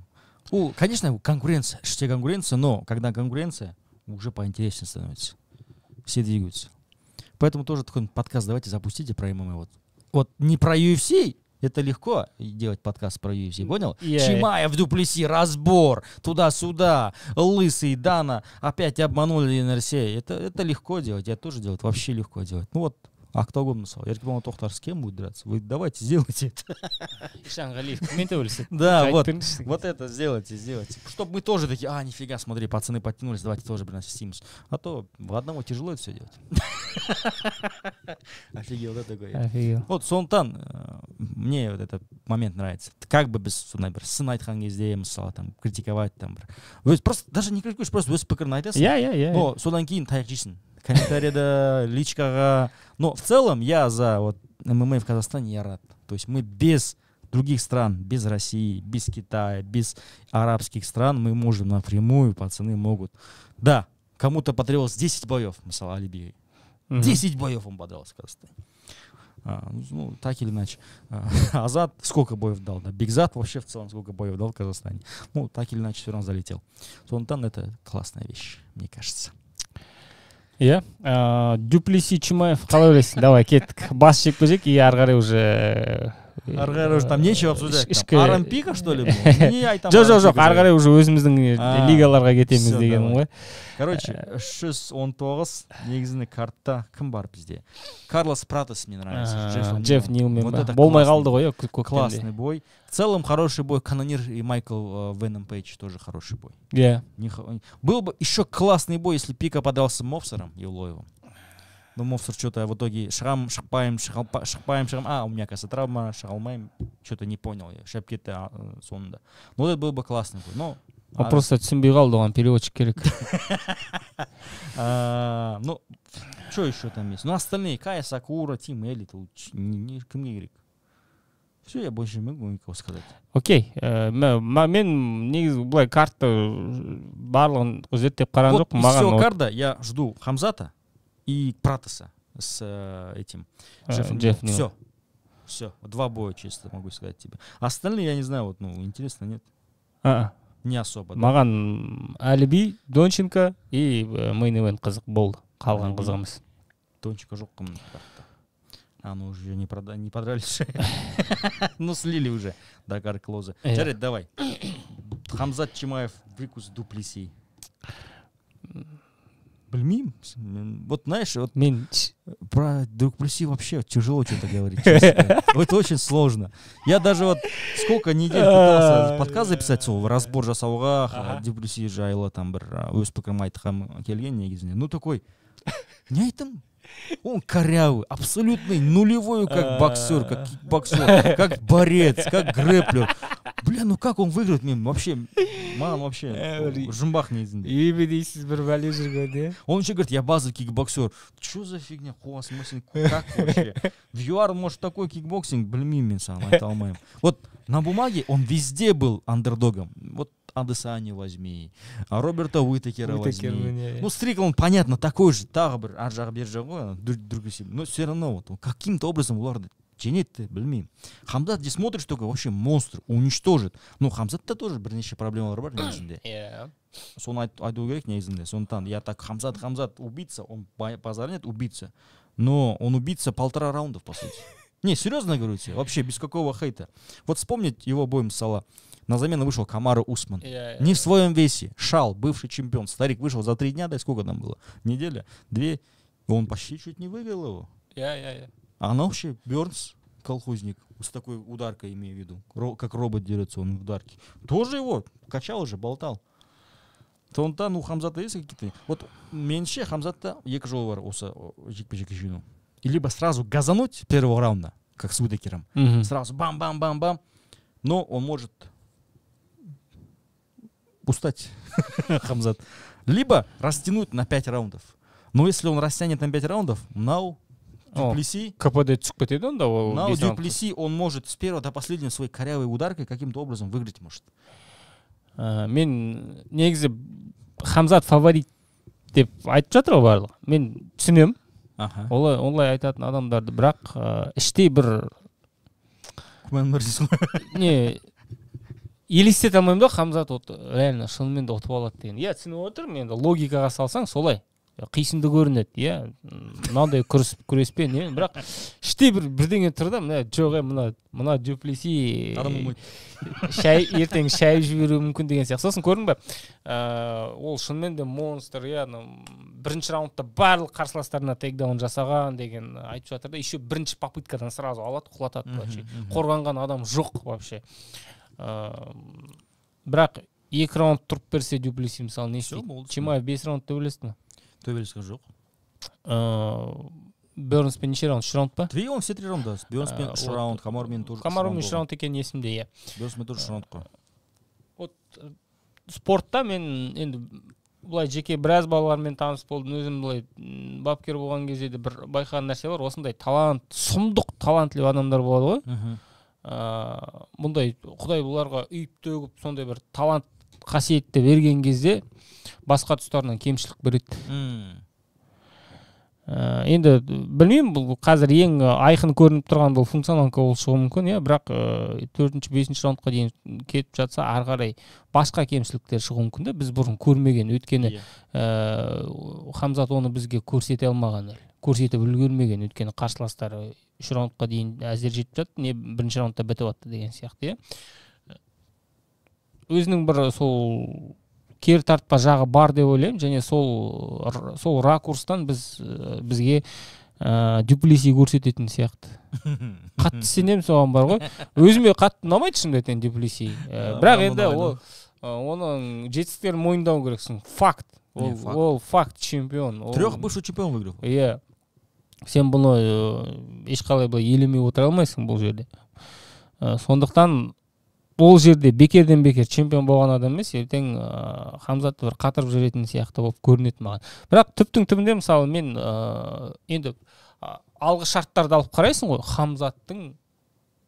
конечно, конкуренция, іште конкуренция, но когда конкуренция, уже поинтереснее становится. Все двигаются. Поэтому тоже такой подкаст давайте запустите про ММА. Вот вот не про UFC, это легко делать подкаст про UFC, понял? Чимаев, Дуплеси, разбор, туда-сюда, Лысый, Дана, опять обманули НРС. Это легко делать, это тоже делать, вообще легко делать. Ну вот, Октагон, Еркебулан Тохтар с кем будет драться? Вы давайте, сделайте это. Да, вот это сделайте. Чтобы мы тоже такие, нифига, смотри, пацаны подтянулись, давайте тоже, блин, ассистимся. А то в одного тяжело это все делать. Офигел, да, такой? Офигел. Вот сондықтан мне вот этот момент нравится. Как бы без сондай бір сын айтқан кезде мысалы там критиковать там бір просто даже не критикуешь, просто өз пікірін айтасың. Но содан кейін таяқ жейсің комментарийда, личкаға. Но в целом я за вот ММА в Казахстане, я рад. То есть мы без других стран, без России, без Китая, без арабских стран мы можем напрямую, пацаны могут. Да, кому-то потребовалось 10 боев, мысалы Алибей. 10 боев он подрался в Казахстане. Ну, так или иначе. Азат сколько боев дал, да? Бигзат вообще в целом сколько боев дал в Казахстане. Ну, так или иначе все равно залетел. Сондықтан это классная вещь, мне кажется. Дуплеси, Чимаев, қалай ойлайсың? Давай, кеттік. Бас жекпе-жек, и ары қарай уже... Ары қарай уже там нечего обсуждать. Арампика, что ли? Жоқ, ары қарай уже өзіміздің лигаларға кетеміз деген ғой. Короче, 319 негізінде картта кім бар бізде? Карлос Пратос мне нравится. Джефф Нилмен ба? Болмай қалды ғой, классный бой. В целом хороший бой. Канонир и Майкл Веном Пейдж тоже хороший бой. Был бы еще классный бой, если Пика подрался с Мовсером Юлоевым. Но Мовсер что-то в итоге шықпайым, у меня, кажется, травма, шыға алмайым, что-то не понял я, шәп кетті соңында. Но это был бы классный бой. Но он просто түсінбей қалды, оған переводчик керек. Ну, что еще там есть? Ну, остальные, Кая Сакура, Тим Элит, кімге керек? Все, я больше не могу никого сказать. Окей. Мен негізі бұлай картты барлығын зерттеп қараған жоқпын. Вот из всего карда я жду Хамзата и Пратоса с этим Джеффом. Все. 2 боя, чисто могу сказать тебе. Остальные, я не знаю, вот, ну, интересно, нет? Не особо. Маған Алиби, Донченко и мейн-ивент қызық болды. Қалған қызық емес. Донченко жоқ қым. Ну уже не подрались. Ну слили уже. Дагар Клоза. Жаред, давай. Хамзат Чимаев, Викус Дуплеси. Блин, вот знаешь, вот про Дуплеси вообще тяжело что-то говорить. Это очень сложно. Я даже вот сколько недель пытался подкаст записать, разбор жасауға, Дуплеси жайлы там бір өз пікірім айтқым келген негізінде. Ну такой, не айтым. Он корявый, абсолютный, нулевой, как боксер, как кикбоксер, как борец, как грэплер. Бля, ну как он выиграет мне вообще? Мам, вообще, жұмбақ негізінде. Ебе дейсіз бір бәле жүрген, да? Он еще говорит, я базовый кикбоксер. Что за фигня? Как вообще? В ЮАР, может, такой кикбоксинг? Блин, мен сам айта алмайым. Вот на бумаге он везде был андердогом. Вот Адесани возьми, Роберта Уитакера возьми. Ну, Стрикланд, понятно, такой же, тағы бір ар жағы бер жағы, но все равно вот каким-то образом оларды жеңеді, білмеймін. Хамзат здесь смотришь, только вообще монстр, уничтожит. Ну, Хамзатта тоже бірнеше проблемалар бар негізінде. Соны айту керек негізінде. Сондықтан, я так, Хамзат убийца, он базарнет убийца, но он убийца 1,5 раунда, по сути. Не, серьезно говорю тебе, вообще без какого хейта. Вот вспомнить его бой Мсала. На замену вышел Камару Усман. Не в своем весе. Шал, бывший чемпион. Старик вышел за 3 дня, да, сколько там было? Неделя? 2. И он почти чуть не выиграл его. А она вообще Бернс, колхозник, с такой ударкой, имею в виду. Как робот дерется он в ударке. Тоже его качал уже, болтал. Сондықтан, Хамзата есть какие-то... Вот меньше Хамзата 2 жолы бар осы жекпе-жекке жүйну. И либо сразу газануть первого раунда, как с Уитакером. Сразу бам-бам-бам-бам. Но он может... устать Хамзат. Либо растянуть на 5 раундов. Но если он растянет на 5 раундов, Дуплеси... КПД түсіп кетеді онда? Дуплеси, он может с первого до последнего своей корявой ударкой каким-то образом выиграть может. Мен негізі Хамзат фаворит деп айтып жатыр ғой барлығы. Мен түсінем. Олай айтатын адамдарды, бірақ іштей бір... Күмән бар дейсің ғой. Не... елестете алмаймын да, Хамзат реально шынымен де ұтып алады деген. Я түсініп отырмын, енді логикаға салсаң солай. қисынды көрінеді, иә, мынандай күреспен, бірақ іште бірдеңе тұр да, жоқ, мына Дюплеси ертең шай жіберуі мүмкін деген сияқты. Сосын көрдің бе, ол шынымен де монстр, бірінші раундта барлық қарсыластарына тейкдаун жасаған деген айтып жатыр да, еще бірінші попыткадан сразу алады, құлатады вообще. Қорғанған адам жоқ вообще. Бірақ 2 раунд тұрып берсе Дюплеси мысалы не істейді? Чимаев 5 раунд төбелесті ме? Төбелескен жоқ. Бёрнспен неше раунд? 3 раунд па? Он все 3 раунда. Бёрнспен 3 раунд, Хамармен тоже 3 раунд. Хамармен 3 раунд екен есімде, иә. Бёрнспен тоже 3 раунд қой. Вот спортта мен енді былай жеке біраз балалармен таныс болдым. Өзім былай бапкер болған кезде де бір байқаған нәрсе бар. Осындай сұмдық талантлы адамдар болады ғой. Мұндай Құдай бұларға үйіп төгіп сондай бір талант қасиетті берген кезде басқа тұстарынан кемшілік береді. Енді білмеймін, бұл қазір ең айқын көрініп тұрған бұл функционалка ол шығуы мүмкін, бірақ 4-5 раундқа дейін кетіп жатса, ары қарай басқа кемшіліктер шығуы мүмкін. Біз бұрын көрмеген, өйткені Хамзат оны бізге көрсете алмаған, көрсетіп үлгермеген, өйткені қарсыластары 3 раундқа дейін әзер жетіп жатты, не бірінші раундта бітіп жатты деген сияқты. Өзінің бір сол кері тартпа жағы бар деп ойлаймын, және сол ракурстан бізге Дюплеси көрсететін сияқты. Қатты сенемін соған бар ғой. Өзіме қатты ұнамайды шынымды айтайын Дюплеси. Бірақ енді оның жетістіктерін мойындау керексің. Факт. Ол факт чемпион. 3 бывший чемпион выиграл. Иә. Сен бұны ешқалай былай елемей отыра алмайсың бұл жерде. Сондықтан ол жерде бекерден бекер чемпион болған адам емес, ертең Хамзатты бір қатырып жүретін сияқты болып көрінеді маған. Бірақ түптің түбінде мысалы мен енді алғы шарттарды алып қарайсың ғой, Хамзаттың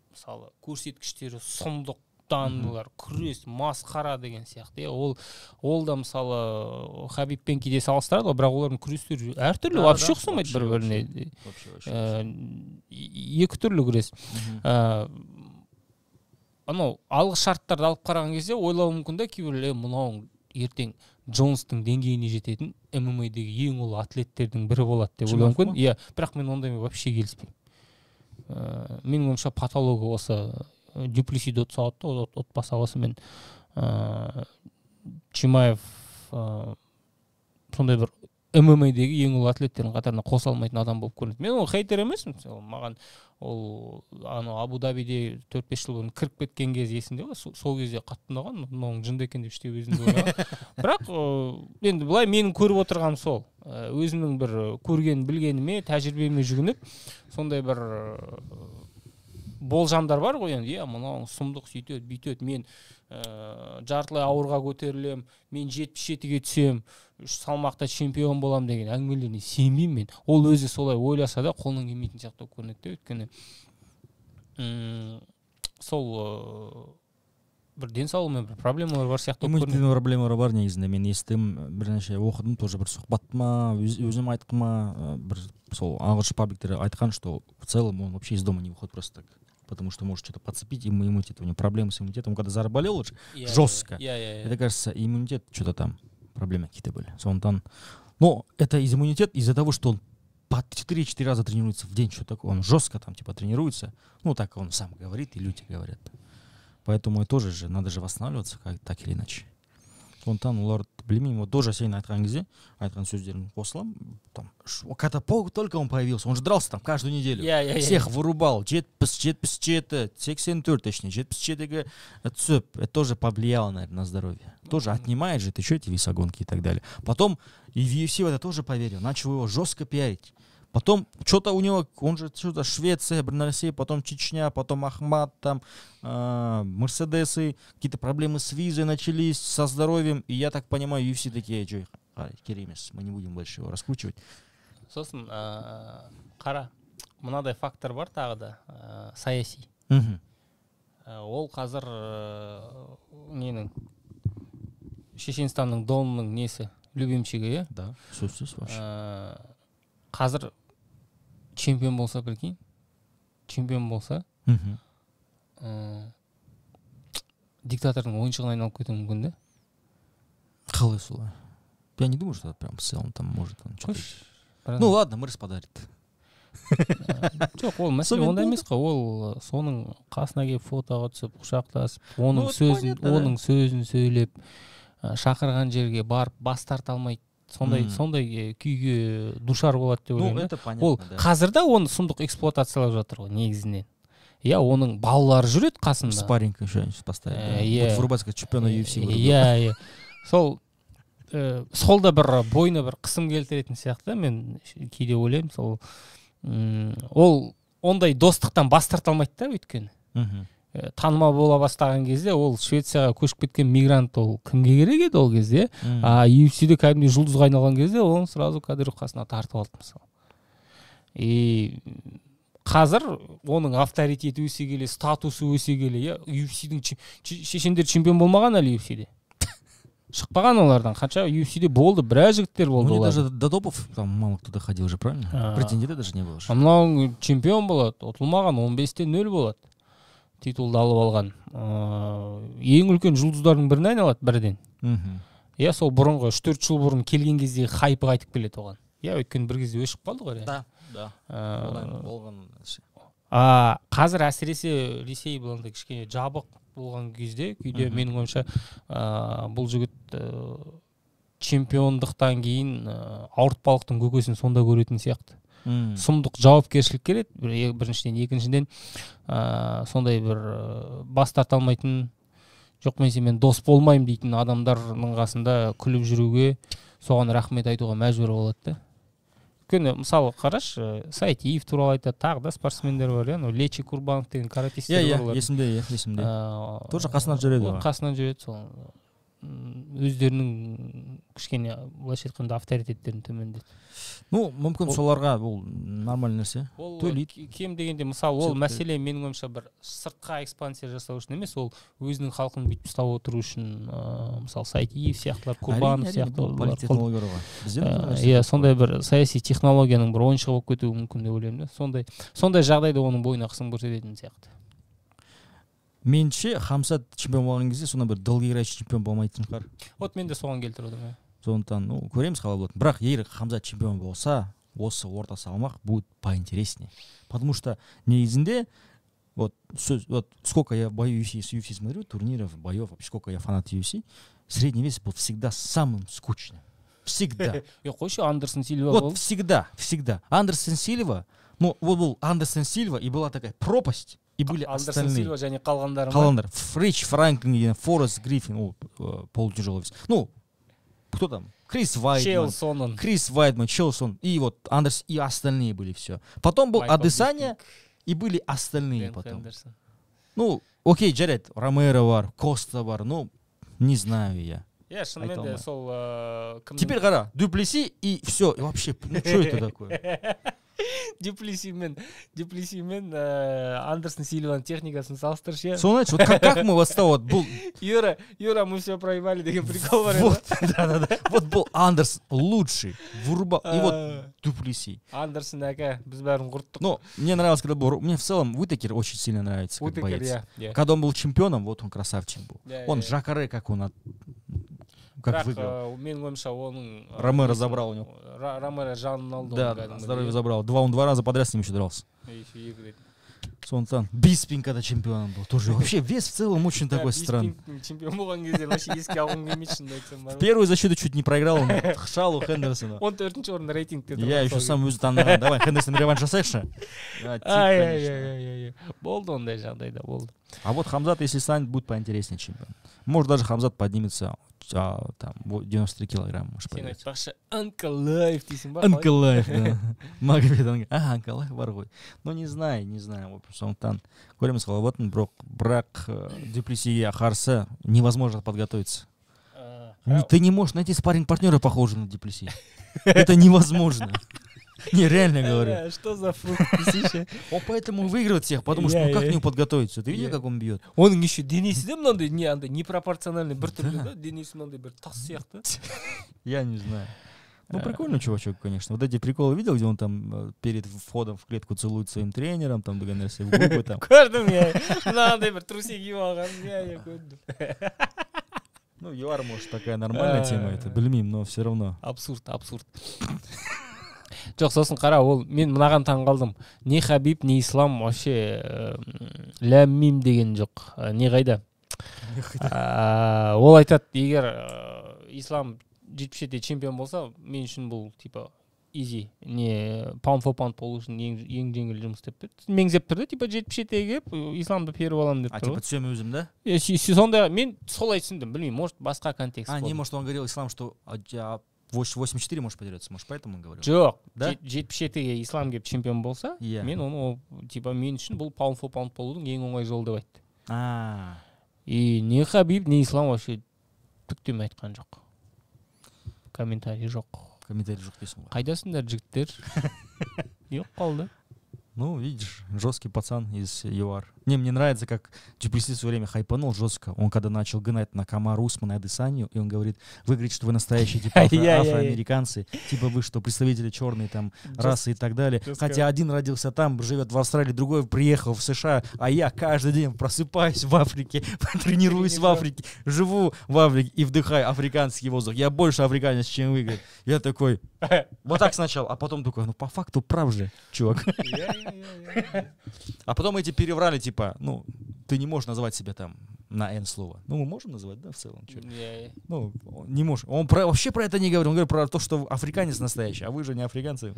мысалы көрсеткіштері сұмдық, данылар, күрес, масқара деген сияқты. Ол да мысалы Хабибпен кейде салыстырады, бірақ олардың күрестері әртүрлі, вообще ұқсамайды бір-біріне. Екі түрлі күрес. Анау алғы шарттарды алып қараған кезде ойлауы мүмкін да, кейбіреулер мынау ертең Джонстың деңгейіне жететін ММА-дегі ең ұлы атлеттердің бірі болады деп ойлауы мүмкін. Иә, бірақ мен ондаймен вообще келіспеймін. Менің ойымша патология осы Дюплесиді салады да, отбасы ауасымен Чимаев сондай бір ММА-дегі ең ұлы атлеттердің қатарына қоса алмайтын адам болып көрінеді. Мен ол хейтер емеспін. Маған ол Абу-Дабиде 4-5 жыл бұрын кіріп кеткен кез есімде ғой. Сол кезде қатты ұнаған, мынауың жынды екен деп іштей өзімді ойлаған. Бірақ енді былай менің көріп отырғаным сол. Өзімнің бір көрген білгеніме, тәжірибеме жүгініп, сондай бір болжамдар бар ғой енді, мынау сұмдық сөйтеді, бүйтеді, мен жартылай ауырға көтерілем, мен 77-ге түсем, салмақта чемпион болам деген әңгімелеріне сенбеймін мен. Ол өзі солай ойласа да қолынан келмейтін сияқты көрінеді, өйткені сол бір денсаулығымен бір проблемалар бар сияқты көрінеді. Иммунитетпен проблемалар бар негізінде. Мен естідім, бірнеше оқыдым, тоже бір сұхбат ма, өзім айтқым ма, бір сол ағылшын пабликтері айтқан, что в целом он вообще из дома не выходит просто так, потому что может что-то подцепить, иммунитет, у него проблемы с иммунитетом, когда заболел жестко. Это кажется, иммунитет что-то там проблемы какие-то были. Но это из иммунитет из-за того, что он по 3-4 раза тренируется в день, что такое, он жестко там типа тренируется, ну так он сам говорит и люди говорят. Поэтому тоже же надо же восстанавливаться так или иначе. Олар білмеймін, тоже сен айтқан кезде айтқан сөздерін қосыламын. Когда только он появился, он же дрался там каждую неделю. Всех вырубал. 77, 84 точнее, 74-ге түсіп. Это тоже повлияло, наверное, на здоровье. Тоже отнимает же, ты что, эти весогонки и так далее. Потом и в UFC в это тоже поверил. Начал его жестко пиарить. Потом что-то у него, он же что-то Швеция, Россия, потом Чечня, потом Ахмат, там Мерседесы, какие-то проблемы с визой начались, со здоровьем. И я так понимаю, UFC такие, керемес, мы не будем больше его раскручивать. Сосын, қара, мынадай фактор бар тағы да, саяси. Ол қазір ненің Шешенстанның Донның несі, любимчигі, Да, сөзсіз вообще. Қазір чемпион болса, прикинь, чемпион болса, диктатордың ойыншығына айналып кетуі мүмкін де. Қалай солай? Я не думаю, что прям в целом там может. Ну ладно, мырс подарит. Жоқ, ол мәселе онда емес қой, ол соның қасына келіп фотоға түсіп құшақтасып оның сөзін сөйлеп шақырған жерге барып бас тарта алмайды, сондай күйге душар болады деп ойлаймын. Ол қазірде оны сұмдық эксплуатациялап жатыр ғой негізінен. Иә, оның балалары жүреді қасында. Спарринг что-нибудь поставить. Вырубать как чемпиона UFC. Иә. Сол да бір бойына бір қысым келтіретін сияқты, мен кейде ойлаймын. Ол ондай достықтан бас тарта алмайды да, өйткені. Танымал бола бастаған кезде ол Швецияға көшіп кеткен мигрант, ол кімге керек еді ол кезде? UFC-де кәдімгідей жұлдызға айналған кезде оны сразу Кадыров қасына тартып алды мысалы. Қазір оның авторитеті өсе келе, статусы өсе келе, UFC-дің шешендер чемпион болмаған әлі UFC-де. Шықпаған олардан. Қанша UFC-де болды, біраз жігіттер болды. Ну, даже до топов там мало кто доходил же, правильно? Претендента даже не было. Мынау чемпион болады, ұтылмаған 15-0 болады. Титулды алып алған. Ең үлкен жұлдыздардың бірін айналады бірден. Иә, сол бұрынғы 3-4 жыл бұрын келген кезде хайпы қайтып келеді оған. Иә, өйткені бір кезде өшіп қалды ғой. Да. Болған. Қазір әсіресе Ресей бұландай кішкене жабық болған кезде, күйде менің ойымша бұл жігіт чемпиондықтан кейін ауыртпалықтың көкесін сонда көретін сияқты. Сұмдық жауапкершілік келеді, біріншіден, екіншіден сондай бір бас тарта алмайтын, жоқ мен дос болмаймын дейтін адамдардың қасында күліп жүруге, соған рахмет айтуға мәжбүр болады. Өйткені мысалы қараш, Сайтиев туралы айтады, тағы да спортсмендер бар, Лечи Курбанов деген каратистер бар. Есімде. Тоже қасынан жүреді. Қасынан жүреді, сол өздерінің кішкене былайша айтқанда авторитеттерін төмендеді. Ну, мүмкін соларға бұл нормальный нәрсе. Төлейді. Кем дегенде, мысалы, ол мәселе менің ойымша бір сыртқа экспансия жасау үшін емес, ол өзінің халқын бүйтіп ұстап отыру үшін, мысалы, Сайтиев сияқтылар, Курбанов сияқтылар. Иә, сондай бір саяси технологияның бір ойыншығы болып кетуі мүмкін деп ойлаймын. Сондай жағдайда оның бойына қысым көрсететін сияқты. Менше Хамзат чемпион болған кезде сонда бір долгий играющий чемпион болмайтын шығар. Вот мен де соған келтірдім. Сондықтан, көреміз қалай болады. Бірақ егер Хамзат чемпион болса, осы орта салмақ будет поинтереснее. Потому что негізінде вот сколько я боюсь UFC смотрю, турниров, боев, вообще сколько я фанат UFC, средний вес был всегда самым скучным. Всегда. Қойшы, Андерсон Сильва был. Вот всегда. Андерсон Сильва, ну вот был Андерсон Сильва, и была такая пропасть. И были остальные. Андерсон Сильва және қалғандар. Фрич, Франклин, Форест, Гриффин, полутяжелый вес. Ну, кто там? Крис Вайтман, Челсон. И вот Андерсон, и остальные были все. Потом был Адесanya, и были остальные потом. Ну, окей, Джаред, Ромеро бар, Коста бар, ну, не знаю я. Я шынымен де сол... Теперь қара, Дюплеси и все. И вообще, ну что это такое? Дюплеси мен Андерсон Сильваның техникасын салыстыршы. Соны айтшы, как мы вот стало, был... Юра, мы все проебали деген прикол бар. Да. Вот был Андерсон лучший, вырубал, и вот Дюплеси. Андерсон әке, біз бәрін құрттық. Ну, мне нравилось, когда был... Мне в целом Уитакер очень сильно нравится, как боец. Когда он был чемпионом, вот он красавчик был. Он Жакаре, как он... Как выиграл. Менің ойымша оның... Ромеро забрал у него. Ромеро жанын алды. Да, здоровье забрал. Он 2 раза подряд с ним еще дрался. Сондықтан Биспин когда чемпионом был. Тоже вообще вес в целом очень такой странный. Чемпион болған кезде вообще еске алғым келмейді, шынымды айтсам. В первую защиту чуть не проиграл, он тықшал у Хендерсона. 14-ші орында рейтингте. Я еще сам өзі таныған. Давай, Хендерсон реванш жасайықшы. Болды ондай жағдайда, болды. А вот Хамзат, если станет, будет поинтереснее чемпион. Может, даже Хамзат поднимется там 93 килограмма. Сен айтпақшы, Анкалаев дейсің ба? Анкалаев, да. Магомед Анкалаев бар ғой. Но не знаю. Сондықтан көреміз қалай болатын, бірақ Дюплесиге қарсы невозможно подготовиться. Ты не можешь найти спарринг-партнера, похожего на Дюплеси. Это невозможно. Не, реально говорю. Что за фрукт писишь? Он поэтому выигрывает всех, потому что ну как к нему подготовиться? Ты видел, как он бьет? Он еще денесі де мынандай непропорциональный бір түрлі, да? Денесі мынандай бір тас сияқты. Я не знаю. Ну прикольный чувачок, конечно. Вот эти приколы видел, где он там перед входом в клетку целует своим тренером, там догоняешься в губы там. Көрдім я. Мынандай бір трусы киіп алған. Я көрдім. Ну Ну, ЮАР, может, такая нормальная тема, это білмеймін, но все равно. Абсурд. Жоқ, сосын қара, ол мен мынаған таң қалдым. Не Хабиб, не Ислам вообще ләммим деген жоқ. Не қайда? Ол айтады, егер Ислам 77-де чемпион болса, мен үшін бұл типа изи. Не паунд фор паунд болу үшін ең жеңіл жұмыс деп берді. Меңзеп тұрды, типа 77-ге келіп, Исламды періп аламын деп тұрды. Типа түсем өзім, да? Сонда мен солай түсіндім, білмеймін, может басқа контекст болды. Не, может он говорил Ислам, что 84 может подерется, может поэтому он говорил? Жоқ, 77-ге Ислам келіп чемпион болса, мен оны типа мен үшін бұл паунд фор паунд болудың ең оңай жолы деп айтты. И не Хабиб, не Ислам вообще түктем айтқан жоқ. Комментарий жоқ. Комментарий жоқ дейсің ғой. Қайдасыңдар жігіттер? Жоқ қалды. Ну, видишь, жесткий пацан из ЮАР. Мне нравится, как Дюплесси в свое время хайпанул жестко. Он когда начал гнать на Камару Усмана и Адесанию, и он говорит, вы говорите, что вы настоящие типа афроамериканцы, типа вы что, представители черной там расы и так далее. Хотя один родился там, живет в Австралии, другой приехал в США, а я каждый день просыпаюсь в Африке, тренируюсь в Африке, живу в Африке и вдыхаю африканский воздух. Я больше африканец, чем вы. Я такой, вот так сначала, а потом такой, ну по факту прав же, чувак. А потом эти переврали, типа, ну, ты не можешь называть себя там на N слово. Ну, мы можем называть, да, в целом? Ну, не можешь. Он вообще про это не говорит. Он говорит про то, что африканец настоящий, а вы же не африканцы.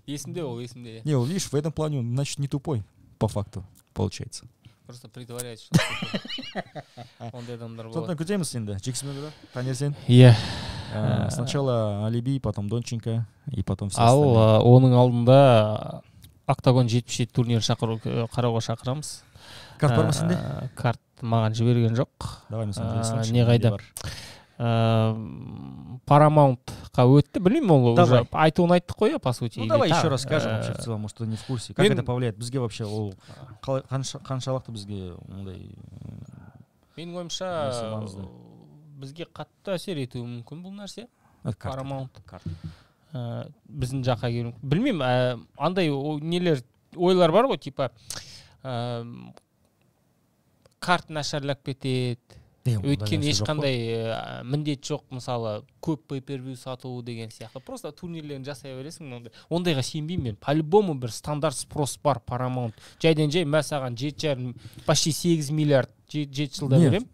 Есімде ол, есімде. Не, видишь, в этом плане он, значит, не тупой, по факту, получается. Просто притворяется, что он адамдар болады. Сондықтан күтеміз енді, жексенбі күні, таңертең. Иә. Сначала Алиби, потом Донченко, и потом все остальные. Ал оның алдында Октагон 77 турнир қарауға шақырамыз. Карт бар ма сенде? Карт маған жіберген жоқ. Давай мен саған не қайда? Paramount'қа өтті, білмеймін, ол уже айтуын айттық қой, по сути. Ну давай еще раз скажем вообще в целом, может кто не в курсе. Как это повлияет? Бізге вообще ол қаншалықты бізге ондай. Менің ойымша бізге қатты әсер етуі мүмкін бұл нәрсе. Paramount. Біздің жаққа келу. Білмеймін, андай нелер ойлар бар ғой, типа карт нашарлап кетеді. Өйткені ешқандай міндет жоқ, мысалы көп pay-per-view сату деген сияқты. Просто турнирлерін жасай бересің. Ондайға сенбеймін мен. По-любому бір стандарт спрос бар Paramount. Жайдан жай мәсаған 7,5, почти 8 миллиард 7 жылда берем.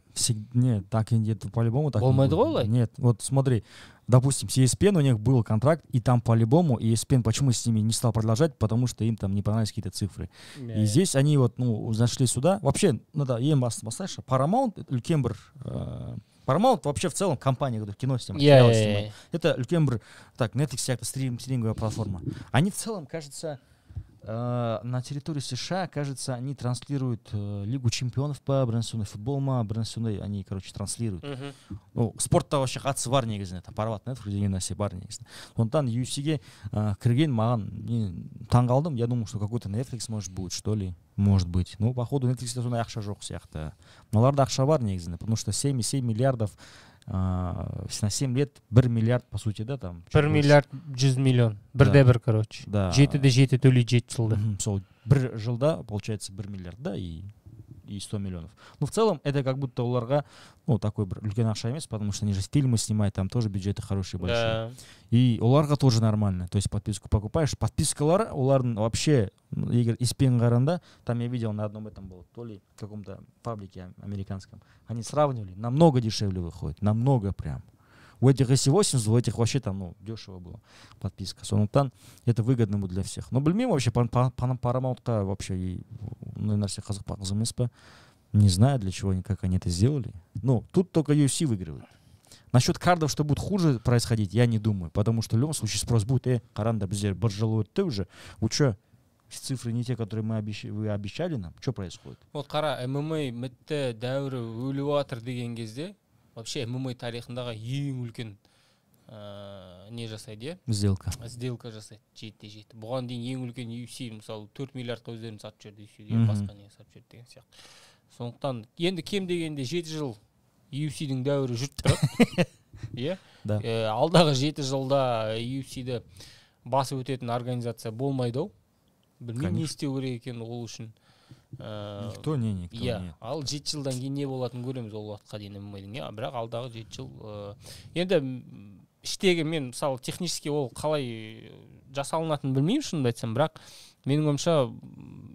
Нет, так и нет, по-любому так. Болмайды ғой олай? Нет, вот смотри, допустим, с ESPN у них был контракт, и там по-любому ESPN почему с ними не стал продолжать, потому что им там не понравились какие-то цифры. И здесь они вот, ну, зашли сюда. Вообще, надо, Paramount, үлкен Paramount вообще в целом компания, которая кино снимает. Это үлкен так, Netflix сияқты стриминговая платформа. Они в целом, кажется, на территории США, кажется, они транслируют Лигу чемпионов по бірінші футболма, бірінші они, короче, транслируют. Ну, спортта вообще қатысы бар негізінде, парват Netflix деген нәрсе бар негізінде. Сондықтан UFC-ге кірген маған таң қалдым. Я думал, что какой-то Netflix может будет, что ли. Может быть. Ну, походу, Netflix'те сондай ақша жоқ сияқты. Мыналарда ақша бар негізінде, потому что 7,7 миллиардов на 7 лет 1 миллиард, по сути, да, там. 1 миллиард 100 миллион. Бірде-бір, короче. Да. 7-де 7 төлей 7 жылда. Сол, бір жылда, получается, 1 миллиард, да, и 100 миллионов. Ну, в целом, это как будто оларға, ну, такой бір үлкен ақша емес, потому что они же фильмы снимают, там тоже бюджеты хорошие, большие. Да. И оларға тоже нормально. То есть подписку покупаешь. Подпискалар, олардың вообще, егер ESPN қаранда, там я видел на одном этом было, то ли в каком-то паблике американском, они сравнивали, намного дешевле выходит, намного прям. У этих если 80, у этих вообще там, ну, дешево было подписка. Сондықтан это выгодно будет для всех. Но білмеймін вообще Paramount'қа вообще и нәрсе қызық емес па. Не знаю, для чего, как они это сделали. Ну, тут только UFC выигрывает. Насчет кардов, что будет хуже происходить, я не думаю. Потому что в любом случае спрос будет, қаранда біздер бір жыл өтті уже. Вы что, цифры не те, которые вы обещали нам? Что происходит? Вот қара, ММА мітті дәуірі өліп жатыр деген кезде, вообще ММА тарихындағы ең үлкен не жасайды, Сделка жасайды, 7-7. Бұған дейін ең үлкен UFC, мысалы 4 миллиардқа өздерін сатып жүрді, басқа не сатып жүрді деген сияқты. Сондықтан, енді кем дегенде 7 жыл UFC-дің дәуірі жүріп тұрады. Алдағы 7 жылда UFC-ді басып өтетін организация болмайды ау. Білмеймін не істеу керек екен ол үшін. Никто не. Ал 7 жылдан кейін не болатынын көреміз ол уақытқа дейін ММА-дың. Бірақ алдағы 7 жыл енді іштегі мен мысалы технически ол қалай жасалынатынын білмеймін шынымды айтсам, бірақ менің ойымша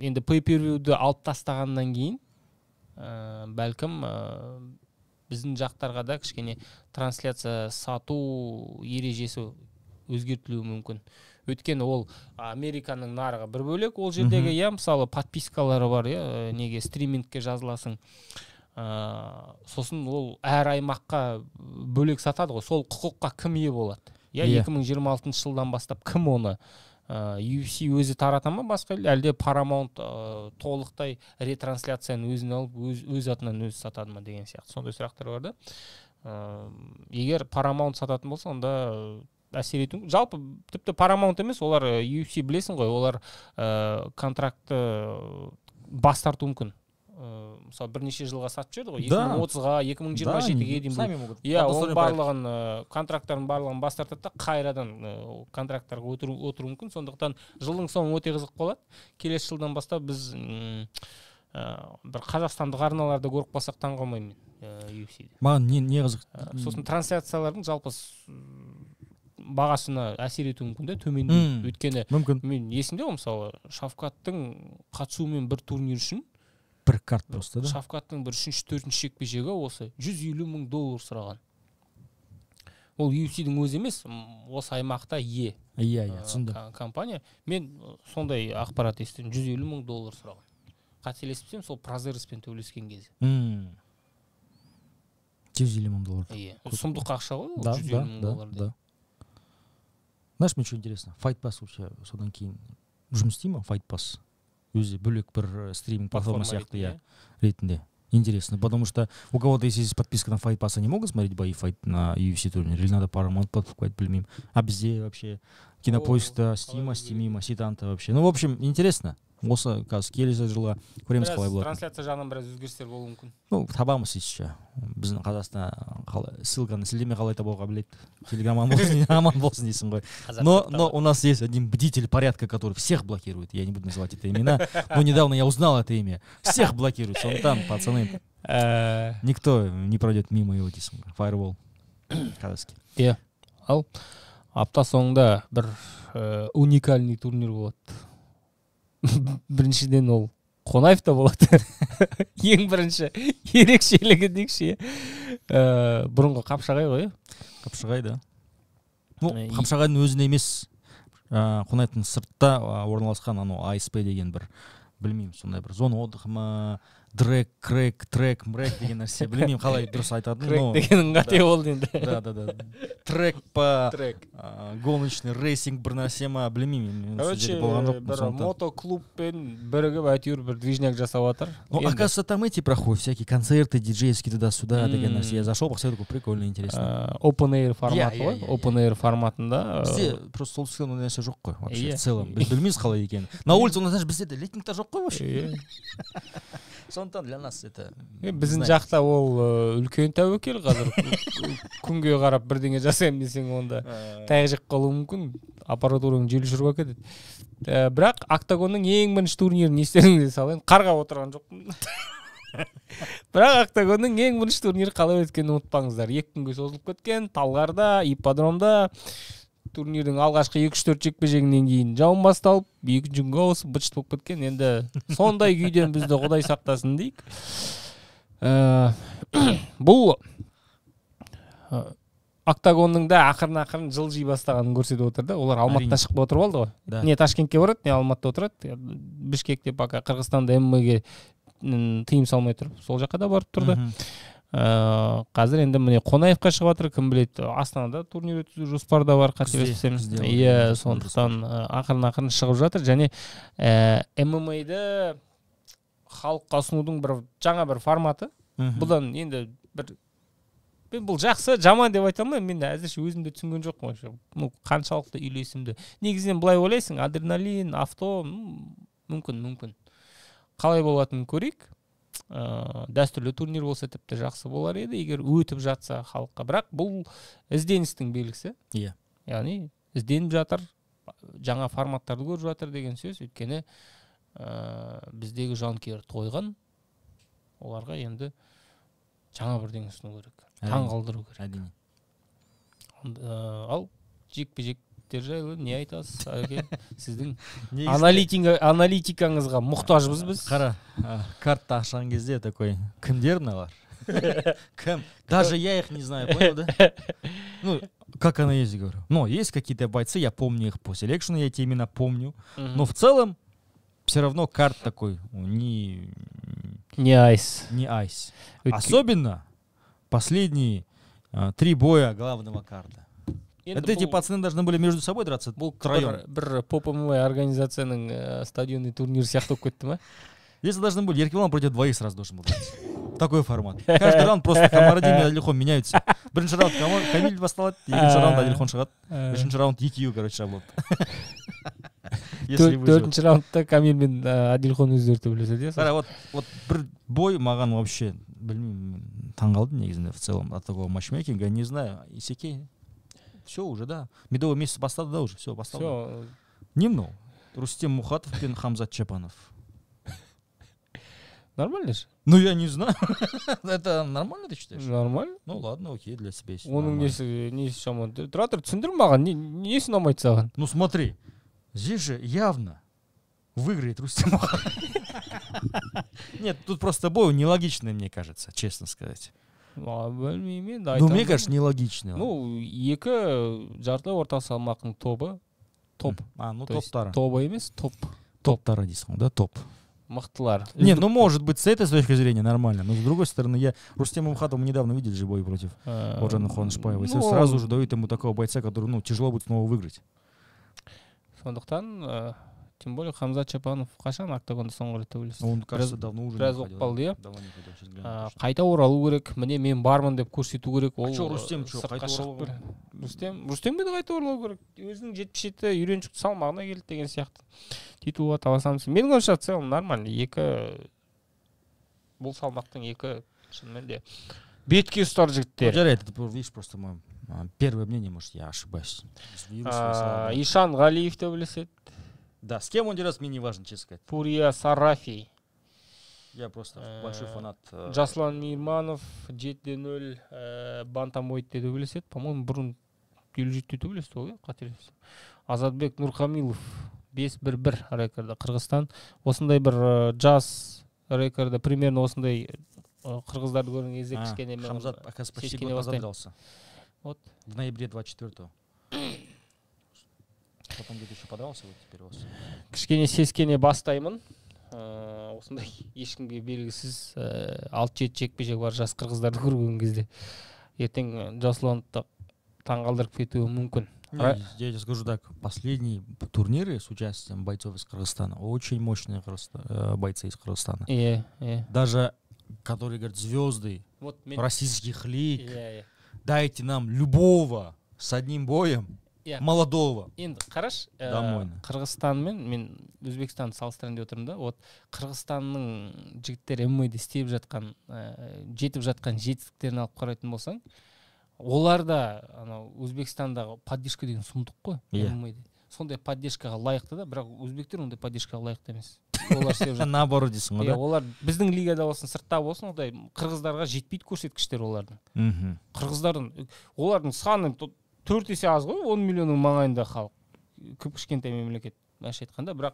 енді pay-per-view'ді алып тастағаннан кейін бәлкім біздің жақтарға да кішкене трансляция сату ережесі өзгертілуі мүмкін. Өйткені ол Американың нарығы бір бөлек, ол жердегі мысалы подпискалары бар, неге стримингке жазыласың. Сосын ол әр аймаққа бөлек сатады ғой. Сол құқыққа кім ие болады? 2026 жылдан бастап кім оны UFC өзі тарата ма басқа әлде Paramount толықтай ретрансляцияны өзіне алып өз атынан өзі сатады ма деген сияқты сондай сұрақтар бар да. Егер Paramount сататын болса, онда әсер ету. Жалпы тіпті Paramount емес, олар UFC білесің ғой, олар контрактты бас тарту мүмкін. Мысалы бірнеше жылға сатып жүрді ғой, 2030-ға, 2027-ге дейін. Оның барлығын контракттарын барлығын бас тартады да қайрадан контракттарға отыру мүмкін. Сондықтан жылдың соңы өте қызық болады. Келесі жылдан бастап біз бір қазақстандық арналарды көріп қалсақ таң қалмаймын UFC-де. Маған не қызық? Сосын трансляциялардың жалпы бағасына әсер ету мүмкін де төмен. Өйткені мен есімде ғой, мысалы Шавкаттың қатысуымен бір турнир үшін бір карт просто да. Шавкаттың бір 3-4 жекпе-жегі осы $150 мың сұраған. Ол UFC-дің өзі емес, осы аймақта компания. Мен сондай ақпарат естідім, $150 мың сұраған. Қателеспесем, сол Празерспен төбелескен кезде. $150 мың. Сұмдық ақша ғой, $150 мың. Да. Знаешь, мне что интересно? Fight Pass вообще содан кейін жұмыс істей ма? Fight Pass өзі бөлек бір стриминг платформа сияқты ретінде. Интересно, потому что у кого-то если есть подписка на Fight Pass, они могут смотреть бои на UFC турнире, или надо Paramount покупать, білмеймін. А бізде вообще Кинопоискта, Стимима, Ситанта вообще. Ну, в общем, интересно. Осы қазір келесі жылға көреміз қалай болады. Трансляция жағынан біраз өзгерістер болуы мүмкін. Ну, табамыз еще. Біздің Қазақстан ссылканы сілтеме қалай табуға біледі. Телеграм аман болсын дейсің ғой. Но у нас есть один бдитель порядка, который всех блокирует. Я не буду называть это имена, но недавно я узнал это имя. Всех блокирует. Сондықтан, пацаны, никто не пройдет мимо его дейсің ғой. Firewall. Қазақский. Ал апта соңында бір уникальный турнир болады. Біріншіден ол Қонаевта болады. Ең бірінші ерекшелігі дейікші. Бұрынғы Қапшағай ғой. Қапшағай, да. Ну, Қапшағайдың өзінде емес, Қонаевтың сыртта орналасқан ASP деген бір, білмеймін, сондай бір зона отдыхы ма, дрек, крек, трек, мрек деген нәрсе. Білмеймін қалай дұрыс айтатын. Крек дегенің қате болды енді. Да. Трек па, гоночный рейсинг бір нәрсе ма, білмеймін. Короче, бір мотоклубпен бірігіп әйтеуір бір движняк жасап жатыр. Ну, оказывается, там эти проходят всякие концерты, диджейские туда-сюда деген нәрсе. Я зашел, посмотрел, такой прикольно, интересно. Open Air форматы ғой. Open Air форматында. Бізде просто солтүстіктен ондай нәрсе жоқ қой, вообще, в целом. Біз білмейміз қалай екенін. На улице, знаешь, бізде летниктер жоқ қой вообще. Сондықтан для нас это... Біздің жақта ол үлкен тәуекел қазір. Күнге қарап бірдеңе жасаймын десең онда таяқ жеп қалуы мүмкін. Аппаратураң желі жүріп кетеді. Бірақ Октагонның ең бірінші турнирін естеріңізге салайын. Қарға отырған жоқпын. Бірақ Октагонның ең бірінші турнирі қалай өткенін ұмытпаңыздар. 2 күнге созылып кеткен. Талғарда, ипподромда. Турнирдің алғашқы 2-4 жекпе-жегінен кейін жауын басталып, 2-ші күнге ауысып быт-шыт болып кеткен. Енді сондай күйден бізді Құдай сақтасын дейік. Бұл Октагонның да ақырын жылжи бастағанын көрсетіп отыр да. Олар Алматыдан шығып отырып алды ғой. Не Ташкентке барады, не Алматыда отырады. Бішкекте пока Қырғызстанда ММА-ге тыйым салмай тұрып, сол жаққа да барып тұрды. Қазір енді міне Қонаевқа шығып жатыр, кім біледі, Астанада турнир өткізу жоспарда бар, қателеспесем. Иә, сондықтан ақырын шығып жатыр және ММА-ді халыққа ұсынудың бір жаңа бір форматы. Бұдан енді мен бұл жақсы, жаман деп айта алмаймын, мен әзірше өзімді түсінген жоқпын. Ну, қаншалықты үйлесімді. Негізінен былай ойлайсың, адреналин, авто, мүмкін. Қалай болатынын көрейік. Дәстүрлі турнир болса тіпті жақсы болар еді, егер өтіп жатса халыққа. Бірақ бұл ізденістің белгісі. Яғни ізденіп жатыр, жаңа форматтарды көріп жатыр деген сөз. Өйткені біздегі жанкүйер тойған, оларға енді жаңа бірдеңе ұсыну керек, таң қалдыру керек. Ал жекпе-жектер жайлы не айтасыз, Әке? Сіздің аналитикаңызға мұқтажбыз біз. Қара, картта ашқан кезде такой, кімдер мыналар? Кім? Даже я их не знаю, понял, да? Ну, как оно есть, говорю. Но есть какие-то бойцы, я помню их по селекшену, я эти имена помню. Но в целом, все равно карт такой, не айс. Не айс. Особенно последние 3 боя главного карта. Это эти пацаны должны были между собой драться втроем. Бір попомой организацияның стадионный турнир сияқты болып кетті ма? Если должны были, Еркебулан против 2 сразу должен был драться. Такой формат. Каждый раунд просто Камарадин и Адильхон меняются. Бірінші раунд Камиль басталады, екінші раунд Адильхон шығады, үшінші раунд екеуі, короче, шабылады. Төртінші раундта Камиль мен Адильхон өздері төбелеседі. Вот бір бой маған вообще, білмеймін, таңғалды негізінде в целом от такого матчмейкинга, не знаю, Исекей. Все уже, да. Медовый месяц бастады, да, уже, все, бастады. Не мынау. Рустем Мухатов пен Хамзат Чапанов. Нормально же? Ну, я не знаю. Это нормально, ты считаешь? Нормально. Ну, ладно, окей, для себя. Оның несі шаман. Тұратыр, түсіндір маған, несі ұнамайды саған? Ну, смотри, здесь же явно выиграет Рустем Мухатов. Нет, тут просто бой нелогичный, мне кажется, честно сказать. Білмеймін, ну, мне кажется, нелогичный. Ну, екі жартылай орта салмақтың тобы. Топ. Ну, топтары. Тобы емес, топ. Топтары дейсің, да, топ. Мықтылар. Не, ну может быть с этой точки зрения нормально, но с другой стороны, Рустема Мухатова мы недавно видели же бой против Орджана Хуаншпаева. И сразу же дают ему такого бойца, который, тяжело будет снова выиграть. Сондықтан, тем более Хамзат Чапанов қашан октагонда соңғы рет төбелесті? Он, кажется, давно уже біраз оқпалды, иә. Қайта оралу керек, міне мен бармын деп көрсету керек. Что, Рустем, қайта оралу керек? Рустемге де қайта оралу керек. Өзінің 77 үйреншікті салмағына келді деген сияқты. Титулға таласамыз. Менің ойымша в целом нормально. Бұл салмақтың екі шынымен де бетке ұстар жігіттер. Жарайды, это, видишь, просто мое первое мнение, может, я ошибаюсь. Ишан Ғалиев төбелеседі. Да, с кем он дерется, мне не важно, честно сказать. Пурия Сарафи. Я просто большой фанат. Жаслан Мирманов 7-0 бантамвейтте төбелеседі. По-моему, бұрын 57-те төбелесті ғой, қателеспесем. Азатбек Нурхамилов 5-1-1 рекорды Қырғызстан. Осындай бір жас рекорды, примерно осындай қырғыздарды көрген кезде кішкене мен Хамзат, оказывается, почти год назад дрался. Вот. В ноябре 24-го. Потом где-то еще подрался, вот теперь вас. Кішкене сескене бастаймын. Осындай ешкімге белгісіз 6-7 жекпе-жек бар жас қырғыздарды көрген кезде. Ертең Жасұланды таңғалдырып кетуі мүмкін. Я тебе скажу так, последние турниры с участием бойцов из Кыргызстана, очень мощные бойцы из Кыргызстана. Даже, которые говорят, звезды российских лиг, дайте нам любого с одним боем, молодого. Енді қараш, домойно. Қырғызстанмен мен Өзбекстанды салыстырайын деп отырмын да. Вот Қырғызстанның жігіттері ММА-да істеп жатқан, жетіп жатқан жетістіктерін алып қарайтын болсаң, олар да Өзбекстандағы поддержка деген сұмдық қой. ММА-да. Сондай поддержкаға лайықты да, бірақ өзбектер ондай поддержкаға лайықты емес. Олар істеп жатыр. Наоборот дейсің ғой да. Олар біздің лигада болсын, сыртта болсын, ондай қырғыздарға жетпейді көрсеткіштер олардың. Олардың саны 4 есе аз ғой, 10 миллионның маңайында халық. Кішкентай мемлекет, мәш айтқанда, бірақ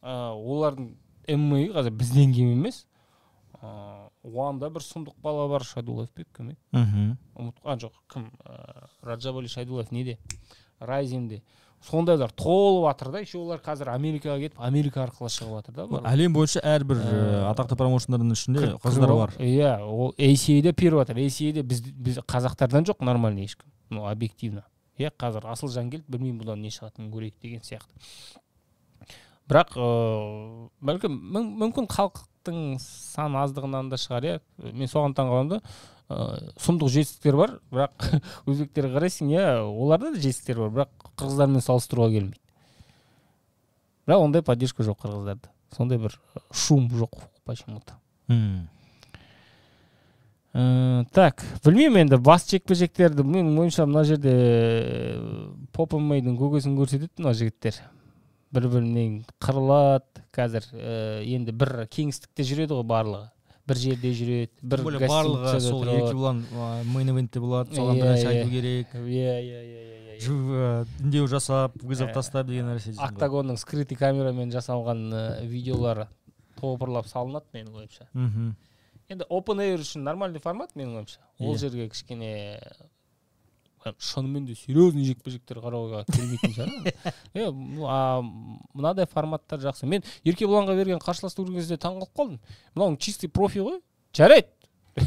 олардың ММА қазір бізден кем емес. Оғанда бір сұмдық бала бар, Шайдуллаев бек кім еді? Ұмытқан жоқ, кім? Раджабали Шайдуллаев неде? Райзинде. Сондайлар толып жатыр да, еще олар қазір Америкаға кетіп, Америка арқылы шығып жатыр да. Әлем бойынша әрбір атақты промоушндардың ішінде қыздар бар. Иә, ол ACA-де періп жатыр. ACA-де біз қазақтардан жоқ, нормальный ешкім. Ну, объективно. Иә, қазір асыл жан келді, білмеймін бұдан не шығатынын көрейік деген сияқты. Бірақ мүмкін халықтың саны аздығынан да шығар, иә. Мен соған таңғаламын да, сұмдық жетістіктер бар, бірақ өзбектерге қарайсың, иә, оларда да жетістіктер бар, бірақ қырғыздармен салыстыруға келмейді. Бірақ ондай поддержка жоқ қырғыздарда. Сондай бір шум жоқ почему-то. Так, білмеймін енді бас жекпе-жектерді, менің ойымша мына жерде поп ММА-ның көкесін көрсетеді мына жігіттер. бір-бірінен қырылады. Қазір енді бір кеңістікте жүреді ғой барлығы. Бір жерде жүреді, бір гостиницада барлығы сол Еркебұлан мейн-ивентте болады, соған бір нәрсе айту керек. Үндеу жасап, вызов тастап деген нәрсе. Октагонның скрытый камерамен жасалған видеолары топырлап салынады менің ойымша. Енді open air үшін нормальный формат менің ойымша. Ол жерге кішкене шынымен де серьезный жекпе-жектер қарауға келмейтін шығар. Мынадай форматтар жақсы. Мен Еркебұланға берген қарсыласты көрген кезде таң қалып қалдым. Мынауың чистый профи ғой. Жарайды.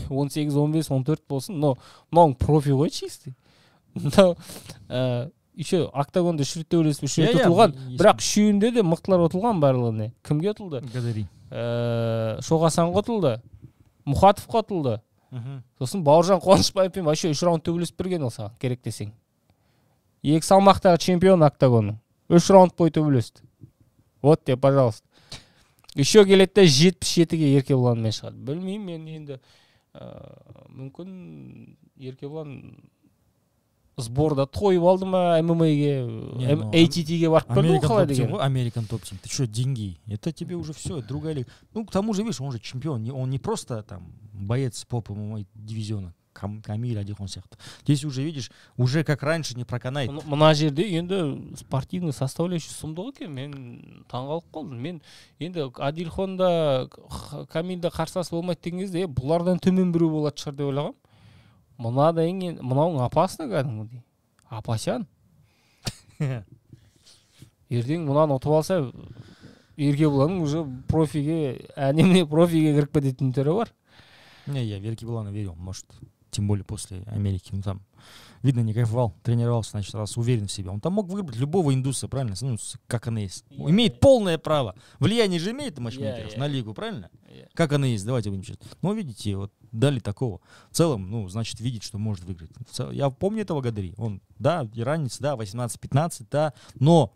18, 15, 14 болсын, но мынауың профи ғой чистый. Еще октагонда үш рет төбелесіп үш рет ұтылған, бірақ үшеуінде де мықтылар ұтылған барлығына. Кімге ұтылды? Гадари. Шоғасанға ұтылды. Мұхатовқа ұтылды. Сосын Бауыржан Қуанышбаевпен вообще 3 раунд төбелесіп берген ол саған, керек десең. 2 салмақтағы чемпион октагонның. 3 раунд бойы төбелесті. Вот тебе, пожалуйста. Еще келеді де 77-ге Еркебұланмен шығады. Білмеймін, мен енді мүмкін Еркебұлан сборда тойып алды ма ММА-ге, ATT-ге барып көрді қалай деген. Американ топ-тим. Ты что, деньги? Это тебе уже все, другая лига. Ну, к тому же, видишь, он же чемпион. Он не просто там боец по ММА дивизиона. Камиль, Адильхон сияқты. Здесь уже, видишь, уже как раньше не проканает. Мына жерде енді спортивный составляющий сұмдық екен. Мен таңғалып қалдым. Мен енді Адильхонда, Камильда қарсылас болмайды деген кезде, бұлардан төмен біреу болады шығар деп ойлағам. Мынауың опасно кәдімгідей. Апасян. Ертең мұнан ұтып алса, Еркебұланның уже профиге, әнемне профиге кіріп кететін түрі бар. Не, я в Еркебұлана верил, может, тем более после Америки. Ну, там, видно, не кайфовал, тренировался, значит, раз уверен в себе. Он там мог выбрать любого индуса, правильно? Ну, как она есть. Имеет полное право. Влияние же имеет матчмейкеров на лигу, правильно? Как она есть, давайте будем честны. Ну, видите, вот дали такого. В целом, ну, значит, видит, что может выиграть. Я помню этого Гадари. Он, да, иранец, да, 18-15, да, но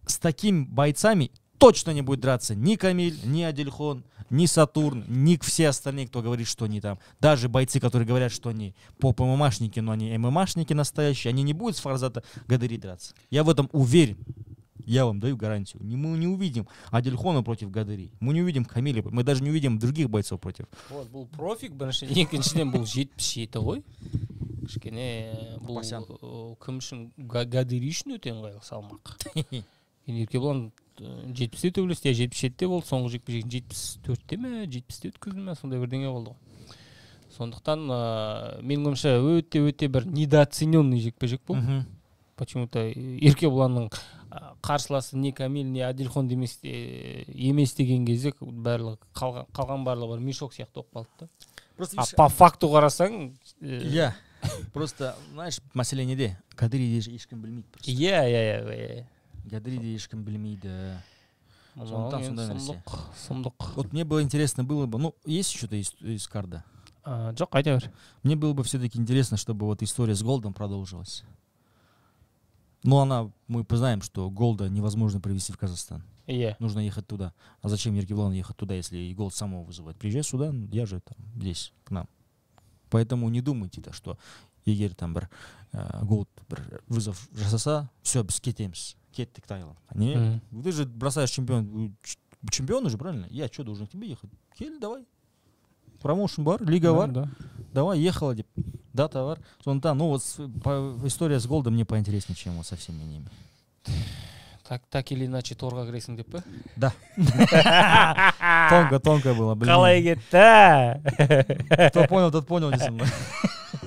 с такими бойцами точно не будет драться ни Камиль, ни Адильхон, ни Сатурн, ни все остальные, кто говорит, что они там. Даже бойцы, которые говорят, что они поп-ММАшники, но они ММАшники настоящие, они не будут с Фарзата Гадари драться. Я в этом уверен. Я вам даю гарантию. Мы не увидим Адильхона против Гадари. Мы не увидим Камиля. Мы даже не увидим других бойцов против. Вот, был профик, екіншіден бұл 77 ғой. Кішкене бұл кім үшін Гадари үшін өте ыңғайлы салмақ. Еркебұлан 70-те төбелесті, 77-те болды, соңғы жекпе-жегін 74-те ме, 70-те өткізді ме, сондай бірдеңе болды. Сондықтан менің ойымша өте бір недооцененный жекпе-жек бұл. Почему-то Еркебұланның қарсыласы не Камиль, не Адильхон емес деген кезде қалған барлығы бір мешок сияқты болып қалды. А по факту қарасаң, иә, просто, знаешь, мәселе неде? Гадариде ешкім білмейді просто. Иә. Гадариде ешкім білмейді. Сұмдық. Вот мне было интересно было бы, ну, есть что-то из карда? Жоқ, айта бер. Мне было бы все-таки интересно, чтобы вот история с Голдом продолжилась. Но мы знаем, что Голда невозможно привезти в Казахстан. Нужно ехать туда. А зачем Еркебұлан ехать туда, если и Голд самого вызывает? Приезжай сюда, я же там, здесь, к нам. Поэтому не думайте, что егер там бір Голд бір вызов жасаса, все, біз кетеміз. Кеттік Таиланд. Не, ты же бросаешь чемпион же, правильно? Я что, должен к тебе ехать? Кель, давай. Промоушен бар, лига бар. Да. Давай, ехала, дата бар. Ну вот история с Голдом мне поинтереснее, чем вот со всеми ними. Так или иначе торға кіресің деп пе? Да. Тонко было. Қалай кетті? Кто понял, тот понял.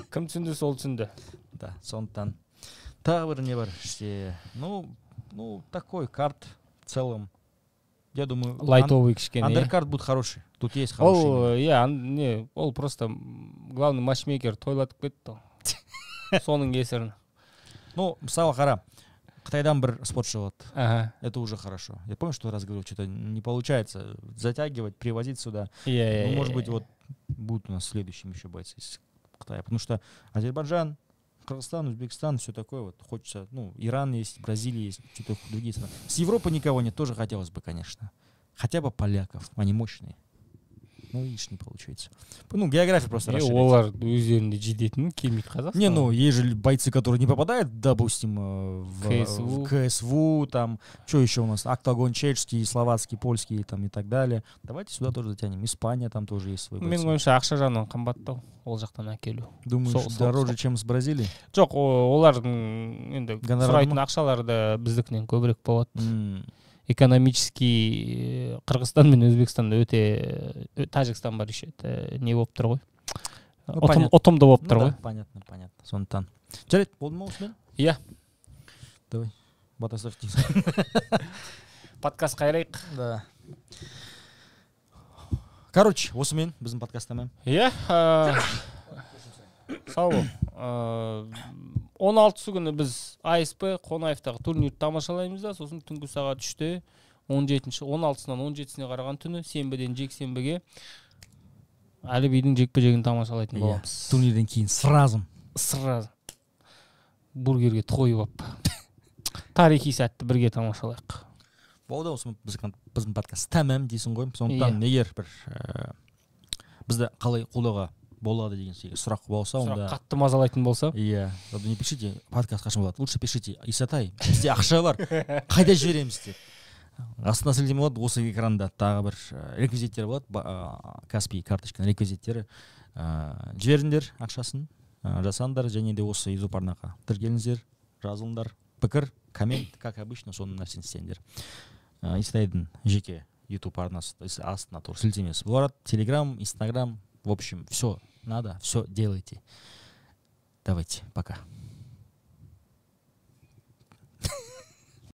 Кім түсінді, сол түсінді. Да, сондықтан. Тағы бір не бар. Ну, такой карт в целом. Я думаю, лайтовый кішкене. Андеркарт будет хороший. Тут есть хороший. Ол просто главный матчмейкер тойлатып кетті. Соның кесірін. Ну, мысалы қара. Қытайдан бір спортшы болады. Ага. Это уже хорошо. Я помню, что раз говорил, что-то не получается затягивать, привозить сюда. Ну, может быть, вот будут у нас следующим еще бойцы из Китая. Потому что Азербайджан, Кыргызстан, Узбекистан, все такое вот. Хочется, ну, Иран есть, Бразилия есть, что-то другие страны. С Европы никого нет, тоже хотелось бы, конечно. Хотя бы поляков, они мощные. Ну, видишь, не получается. Ну, география просто расширяется. Олар өздерінде жететін келмейді Қазақстан. Не, ну, есть же бойцы, которые не попадают, допустим, в КСВ, там, что еще у нас, октагон чешский, словацкий, польский, там, и так далее. Давайте сюда тоже затянем. Испания, там тоже есть свой бойцы. Менің ойымша ақша жағынан қымбаттау ол жақтан әкелу. Думаешь, дороже, чем с Бразилией? Жоқ, олардың енді сұрайтын ақшалары да біздікінен көбірек болады. Экономический Қырғызстан мен Өзбекстанда өте, Тәжікстан бар еще, не болып тұр ғой. Ұтымды болып тұр ғой. Понятно. Сондықтан. Жарайды, болды ма осымен? Иә. Давай, батасов дейміз. Подкаст қайрайық. Да. Короче, осымен біздің подкаст тәмам. Иә. Сау бол. 16 күні біз АСП Қонаевтағы турнирді тамашалаймыз да, сосын түнгі сағат 3-те 16-сынан 17-сіне қараған түні сенбіден жексенбіге Әлібидің жекпе-жегін тамашалайтын боламыз. Турнирден кейін сразу бургерге тойып алып тарихи сәтті бірге тамашалайық. Болды, осы біздің подкаст тәмам дейсің ғой. Сондықтан егер бір бізді қалай қолдауға болады деген сұрақ болса, онда қатты мазалайтын болса, иә, не пишите, подкаст қашан болады, лучше пишите, Исатай, бізде ақша бар, қайда жібереміз деп. Астына сілтеме болады, осы экранда тағы бір реквизиттер болады, Каспий карточканың реквизиттері. Жіберіңдер ақшасын, жасаңдар, және де осы YouTube арнаға тіркеліңіздер, жазылыңдар, пікір, коммент, как обычно, соның нәрсені істеңдер. Исатайдың жеке YouTube арнасы астына тур сілтемесі болады, Telegram, Instagram, в общем, все надо, все делайте. Давайте, пока.